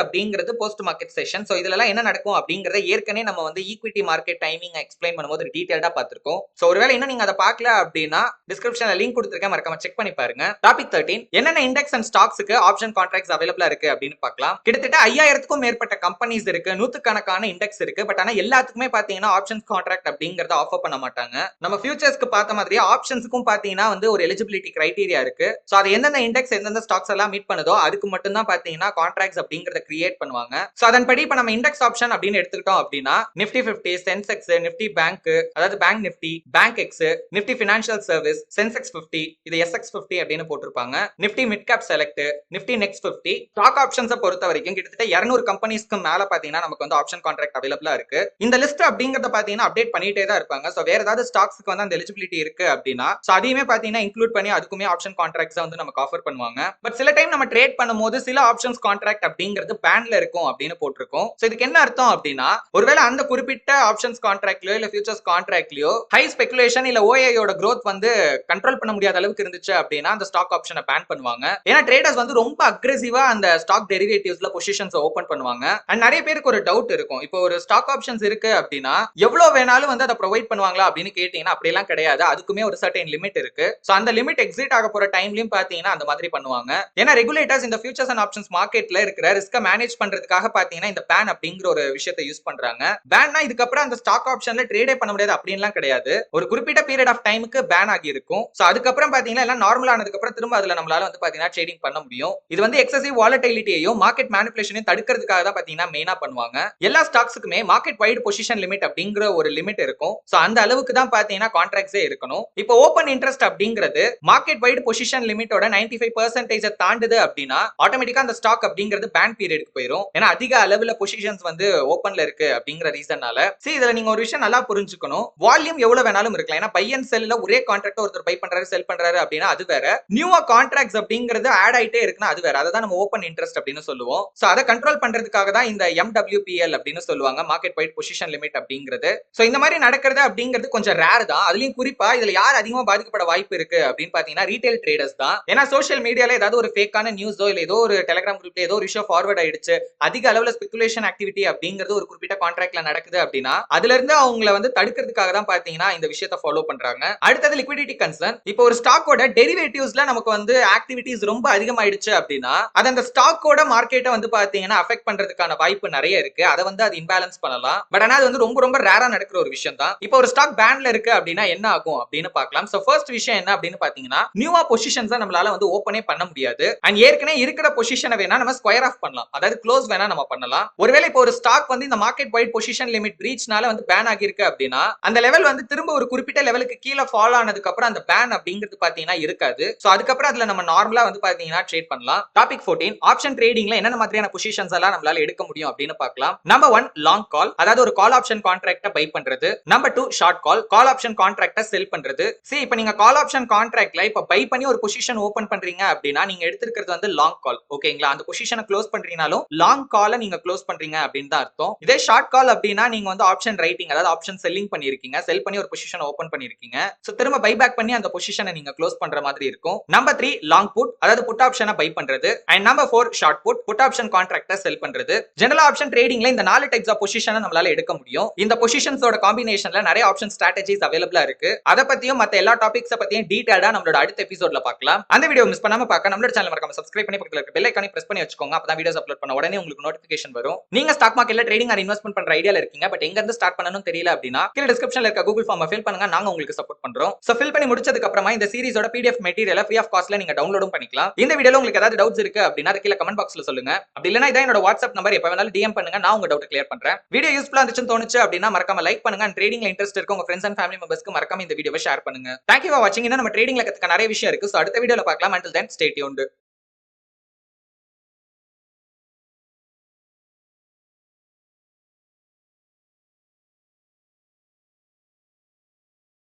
அப்படிங்கிறது போஸ்ட் மார்க்கெட் செஷன். சோ இதுல என்ன நடக்கும் அப்படிங்கறத ஏற்கனவே நம்ம வந்து ஈக்விட்டி மார்க்கெட் டைமிங் எக்ஸ்பிளைன் பண்ணும்போது டீடைலா பார்த்திருக்கோம். சோ ஒருவேளை இன்னும் நீங்க அதை பார்க்கல அப்படின்னா டிஸ்கிரிப்ஷன்ல லிங்க் கொடுத்திருக்கேன், மறக்காம செக் பண்ணி பாருங்க. டாபிக் 13, என்னென்ன இண்டெக்ஸ் அண்ட் ஸ்டாக்ஸ்க்கு ஆப்ஷன் கான்ட்ராக்ட்ஸ் அவைலபிளா இருக்கு அப்படின்னு பார்க்கலாம். கிட்டத்தட்ட 5000க்கும் மேற்பட்ட கம்பெனிஸ் இருக்கு, நூத்துக்கணக்கான இண்டெக்ஸ் இருக்கு. பட் ஆனா எல்லாத்துக்குமே பாத்தீங்கன்னா ஆப்ஷன்ஸ் கான்ட்ராக்ட் அப்படிங்கறத ஆஃபர் பண்ண மாட்டாங்க. நம்ம ஃபியூச்சர்ஸ்க்கு பார்த்த மாதிரி ஆப்ஷன்ஸ்க்கும் பாத்தீங்கன்னா வந்து ஒரு எலிஜிபிலிட்டி கிரைட்டீரியா இருக்கு. சோ அது எந்தெந்த இண்டெக்ஸ் எந்தெந்த ஸ்டாக்ஸ் எல்லாம் மீட் பண்ணுதோ அதுக்கு மட்டும் தான் பாத்தீங்கன்னா கான்ட்ராக்ட்ஸ் அப்படிங்கறத கிரியேட் பண்ணுவாங்க. சோ அதன்படி இப்ப நம்ம இண்டெக்ஸ் ஆப்ஷன் அப்படின்னு எடுத்துக்கிட்டோம் அப்படின்னா நிஃப்டி 50, சென்செக்ஸ், நிஃப்டி பேங்க் அதாவது bank Nifty, Bankex, Nifty financial service, Sensex 50, இது SX50 அப்படின்னு போட்டிருப்பாங்க. Nifty mid cap select, Nifty next 50 stock ஆப்ஷன்ஸை பொறுத்த வரைக்கும் கிட்டத்தட்ட 200 கம்பெனிஸ்க்கு மேல பாத்தீங்கன்னா நமக்கு வந்து ஆப்ஷன் கான்ட்ராக்ட் அவைலபிளா இருக்கு. இந்த லிஸ்ட் அப்படிங்கறத பாத்தீங்கன்னா அப்டேட் பண்ணிட்டே தான் இருப்பாங்க. சோ வேற ஏதாவது ஸ்டாக்ஸ்க்கு வந்து அந்த எலிஜிபிலிட்டி இருக்கு அப்படின்னா சோ அதையுமே பாத்தீங்கன்னா இன்க்ளூட் பண்ணி அதுக்குமே ஆப்ஷன் கான்ட்ராக்ட்ஸ் வந்து நமக்கு ஆஃபர் பண்ணுவாங்க. பட் சில டைம் நம்ம ட்ரேட் பண்ணும்போது சில ஆப்ஷன்ஸ் கான்ட்ராக்ட் அப்படிங்கிறது பேன்ல இருக்கும் அப்படின்னு போட்டிருக்கும். சோ இதுக்கு என்ன அர்த்தம் அப்படின்னா ஒருவேளை அந்த குறிப்பிட்ட ஆப்ஷன்ஸ் கான்ட்ராக்ட்லயோ இல்ல ஃபியூச்சர்ஸ் கான்ட்ராக்ட்லயோ ஹை ஸ்பெகுலேஷன் இல்ல ஓஐயோட growth வந்து கண்ட்ரோல் பண்ண முடியாத அளவுக்கு இருந்துச்சு அப்படின்னா அந்த ஸ்டாக் ஆப்ஷனை பேன் பண்ணுவாங்க. ஏன்னா ட்ரேடர்ஸ் வந்து ரொம்ப அக்ரெசிவா அந்த ஸ்டாக் டெரிவேட்டிவ்ஸ்ல பொசிஷன்ஸ் ஓபன் பண்ணுவாங்க. அண்ட் நிறைய பேருக்கு ஒரு டவுட் இருக்கும், இப்போ ஒரு ஸ்டாக் ஆப்ஷன்ஸ் இருக்கு அப்படின்னா எவ்வளவு வேணாலும் வந்து அதை ப்ரொவைட் பண்ணுவாங்களா அப்படின்னு கேட்டீங்கன்னா அப்படியெல்லாம் கிடையாது. அதுக்குமே ஒரு சர்டைன் லிமிட் இருக்கு. சோ அந்த லிமிட் எக்ஸிட் ஆக போற டைம்லயும் பாத்தீங்கன்னா அந்த மாதிரி பண்ணுவாங்க. ஏன்னா ரெகுலேட்டர்ஸ் இந்த ஃபியூச்சர்ஸ் அண்ட் ஆப்ஷன்ஸ் மார்க்கெட்ல இருக்கிற ரிஸ்க மேனேஜ் பண்றதுக்காக பாத்தீங்கன்னா இந்த பேன் அப்படிங்கிற ஒரு விஷயத்தை யூஸ் பண்றாங்க. பேன்னா இதுக்கப்புறம் அந்த ஸ்டாக் ஆப்ஷன்ல ட்ரேடே பண்ண முடியாது அப்படின்லாம் கிடையாது. ஒரு குறிப்பிட்ட பீரியட் ஆஃப் டைமுக்கு பேன் ஆகி இருக்கும். சோ அதுக்கப்புறம் பாத்தீங்கன்னா எல்லாம் நார்மல் ஆனதுக்கு அப்புறம் திரும்ப அதுல நம்மளால வந்து பாத்தீங்கன்னா ட்ரேடிங் பண்ண முடியும். இது வந்து எக்ஸசிவ் வாலட்டிலிட்டியையும் மார்க்கெட் மேனிபுலேஷனையும் தடுக்கிறதுக்காக தான் பாத்தீங்கன்னா மெயினா பண்ணுவாங்க. எல்லா ஸ்டாக்ஸ்க்குமே மார்க்கெட் வைட் பொசிஷன் லிமிட் அப்படிங்கிற ஒரு லிமிட் இருக்கும். சோ அந்த அளவுக்கு தான் பாத்தீங்கன்னா கான்ட்ராக்ட்ஸே இருக்கணும். இப்போ ஓபன் இன்ட்ரெஸ்ட் அப்படிங்கிறது மார்க்கெட் வைட் பொசிஷன் லிமிட்டோட 95% தாண்டுது அப்படின்னா ஆட்டோமேட்டிக்கா அந்த ஸ்டாக் அப்படிங்கிறது பேன் பீரியடுக்கு போயிடும். ஏன்னா அதிக அளவுல பொசிஷன்ஸ் வந்து ஓபன்ல இருக்கு அப்படிங்கிற ரீசன்னால. சரி, இதுல நீங்க ஒரு விஷயம் நல்லா புரிஞ்சுக்கணும். வால்யூம் எவ்வளவு வேணாலும் இருக்கலாம். ஏன்னா பை அண்ட் செல்ல ஒரே கான்ட்ராக்ட் ஒருத்தர் பை பண்றாரு செல் பண்றாரு அப்படின்னா அது வேற. நியூவா கான்ட்ராக்ட்ஸ் அப்படிங்கிறது ஆட் ஆயிட்டே இருக்குன்னா அது வேற. அதான் நம்ம ஓபன் இன்ட்ரெஸ்ட் அப்படின்னு சொல்லுவோம். சோ அதை கண்ட்ரோல் பண்றதுக்காக தான் இந்த MWPL அப்படின்னு சொல்லுவாங்க, மார்க்கெட் வைட் பொசிஷன் லிமிட் அப்படிங்கிறது. சோ இந்த மாதிரி நடக்கிறது அப்படிங்கிறது கொஞ்சம் ரேர் தான். அதுலயும் குறிப்பா இதுல யார் அதிகமா பாதிக்கப்பட வாய்ப்பு இருக்கு அப்படின்னு பாத்தீங்கன்னா ரீட்டைல் ட்ரேடர்ஸ் தான். ஏன்னா சோஷியல் மீடியால ஏதாவது ஒரு ஃபேக்கான நியூஸோ இல்ல ஏதோ ஒரு டெலிகிராம் குரூப்ல ஏதோ ஒரு விஷயம் ஃபார்வர்ட் ஆயிடுச்சு, அதிக அளவுல ஸ்பெகுலேஷன் ஆக்டிவிட்டி அப்படிங்கிறது ஒரு குறிப்பிட்ட கான்ட்ராக்ட்ல நடக்குது அப்படின்னா அதுல இருந்து அவங்கள வந்து தடுக்கிறதுக்காக தான் பாத்தீங்கன்னா இந்த விஷயத்தை ஃபாலோ பண்றாங்க. அடுத்தது லிக்விடிட்டி கன்சர்ன். இப்போ ஒரு ஸ்டாக்கோட டெரிவேட்டிவ்ஸ்ல நமக்கு வந்து ஆக்டிவிட்டிஸ் ரொம்ப அதிகமாயிடுச்சு அப்படின்னா அது அந்த ஸ்டாக்கோட மார்க்கெட்டை வந்து பாத்தீங்கன்னா அஃபெக்ட் பண்றதுக்கான வாய்ப்பு நிறைய இருக்கு. அதை வந்து அது இன்பேலன்ஸ் பண்ணலாம். பட் ஆனா அது வந்து ரொம்ப ரொம்ப ரேரா நடக்கிற ஒரு விஷயம் தான். இப்போ ஒரு ஸ்டாக் பேன்ல இருக்கு அப்படின்னா என்ன ஆகும் அப்படின்னு பார்க்கலாம். சோ ஃபர்ஸ்ட் விஷயம் என்ன அப்படின்னு பாத்தீங்கன்னா நியூவா பொசிஷன்ஸ் நம்மளால வந்து ஓபனே பண்ண முடியாது. அண்ட் ஏற்கனவே இருக்கிற பொசிஷனை வேணா நம்ம ஸ்கொயர் ஆஃப் பண்ணலாம், அதாவது க்ளோஸ் வேணா நம்ம பண்ணலாம். ஒருவேளை இப்போ ஒரு ஸ்டாக் வந்து இந்த மார்க்கெட் வைட் பொசிஷன் லிமிட் பிரீச்னால வந்து பேன் ஆகி இருக்கு அப்படின்னா அந்த லெவல் வந்து திரும்ப ஒரு குறிப்பிட்ட லெவலுக்கு கீழே ஃபால் ஆனதுக்கு அப்புறம் அந்த பேன் அப்படிங்கிறது பாத்தீங்கன்னா இருக்காது. சோ அதுக்கப்புறம் அதுல நம்ம நார்மலா வந்து பாத்தீங்கன்னா ட்ரேட் பண்ணலாம். டாபிக் 14 ஆப்ஷன் ட்ரேடிங்ல என்னென்ன மாதிரியான பொசிஷன்ஸ் எல்லாம் நம்மளால எடுக்க முடியும் அப்படின்னு பார்க்கலாம். நம்பர் 1 லாங் கால், அதாவது ஒரு கால் ஆப்ஷன் கான்ட்ராக்ட பை பண்றது. நம்பர் 2 ஷார்ட் கால், கால் ஆப்ஷன் கான்ட்ராக்ட செல் பண்றது. சரி, இப்போ நீங்க கால் ஆப்ஷன் கான்ட்ராக்ட்ல இப்ப பை பண்ணி ஒரு பொசிஷன் ஓபன் பண்றீங்க அப்படின்னா நீங்க எடுத்துக்கிறது வந்து லாங் கால். ஓகேங்களா? அந்த பொசிஷனை க்ளோஸ் பண்றீங்கனாலும் லாங் காலை நீங்க க்ளோஸ் பண்றீங்க அப்படின்னு தான் அர்த்தம். இதே ஷார்ட் கால் அப்படின்னா நீங்க வந்து ஆப்ஷன் ரைட்டிங், அதாவது ஆப்ஷன் செல்லிங் பண்ணிருக்கீங்க, செல் பண்ணி ஒரு பொசிஷன் ஓபன் பண்ணிருக்கீங்க. சோ திரும்ப பை பேக் பண்ணி அந்த பொசிஷனை நீங்க க்ளோஸ் பண்ற மாதிரி இருக்கும். நம்பர் 3 லாங் புட், அதாவது புட் ஆப்ஷனை பை பண்றது. And number 4 short put, put option contract sell பண்றது. ஜெனரல் ஆப்ஷன் ட்ரேடிங்ல இந்த 4 டைப்ஸ் ஆஃப் பொசிஷனை நம்மளால எடுக்க முடியும். இந்த பொசிஷன்ஸோட காம்பினேஷன்ல நிறைய ஆப்ஷன் ஸ்ட்ராட்டஜிஸ் அவைலபிளா இருக்கு. அத பத்தியும் மத்த எல்லா டாபிக்ஸ் பத்தியும் டீடைலா நம்மளோட அடுத்த எபிசோட்ல பார்க்கலாம். அந்த வீடியோ மிஸ் பண்ணாம பார்க்க நம்மளோட சேனல் மறக்காம சப்ஸ்கிரைப் பண்ணி பக்கத்துல இருக்க பெல் ஐகானை பிரஸ் பண்ணி வச்சுக்கோங்க. அப்பதான் வீடியோஸ் அப்லோட் பண்ண உடனே உங்களுக்கு நோட்டிபிகேஷன் வரும். நீங்க ஸ்டாக் மார்க்கெட்ல ட்ரேடிங் ஆர் இன்வெஸ்ட்மென்ட் பண்ற ஐடியால இருக்கீங்க, பட் எங்க இருந்து ஸ்டார்ட் பண்ணனும் தெரியல அப்படின்னா கீழ டிஸ்கிரிப்ஷன்ல இருக்க கூகுள் ஃபார்மை ஃபில் பண்ணுங்க, நாங்க உங்களுக்கு சப்போர்ட் பண்றோம். சோ ஃபில் பண்ணி முடிச்சதுக்கு அப்புறமா இந்த சீரிஸோட PDF மெட்டீரியலை ஃப்ரீ ஆஃப் காஸ்ட்ல நீங்க டவுன்லோடும் பண்ணிக்கலாம். இந்த வீடியோல உங்களுக்கு ஏதாவது டவுட்ஸ் இருக்கு அப்படின்னா கீழ கமெண்ட் பாக்ஸ்ல சொல்லுங்க. அப்படி இல்லனா இதான் என்னோட வாட்ஸ்அப் நம்பர், எப்ப வேணாலும் DM பண்ணுங்க, நான் உங்க டவுட் கிளியர் பண்றேன். வீடியோ யூஸ்ஃபுல்லா இருந்துச்சுன்னு தோணுச்சு அப்படின்னா மறக்காம லைக் பண்ணுங்க. அண்ட் ட்ரேடிங்ல இன்ட்ரெஸ்ட் இருக்க உங்க ஃப்ரெண்ட்ஸ் அண்ட் ஃபேமிலி மெம்பர்ஸ்க்கு மறக்காம இந்த வீடியோவை ஷேர் பண்ணுங்க. Thank you for watching. இன்னும் நம்ம ட்ரேடிங்ல கத்துக்க நிறைய விஷயம் இருக்கு. சோ அடுத்த வீடியோல பார்க்கலாம். Until then, stay tuned.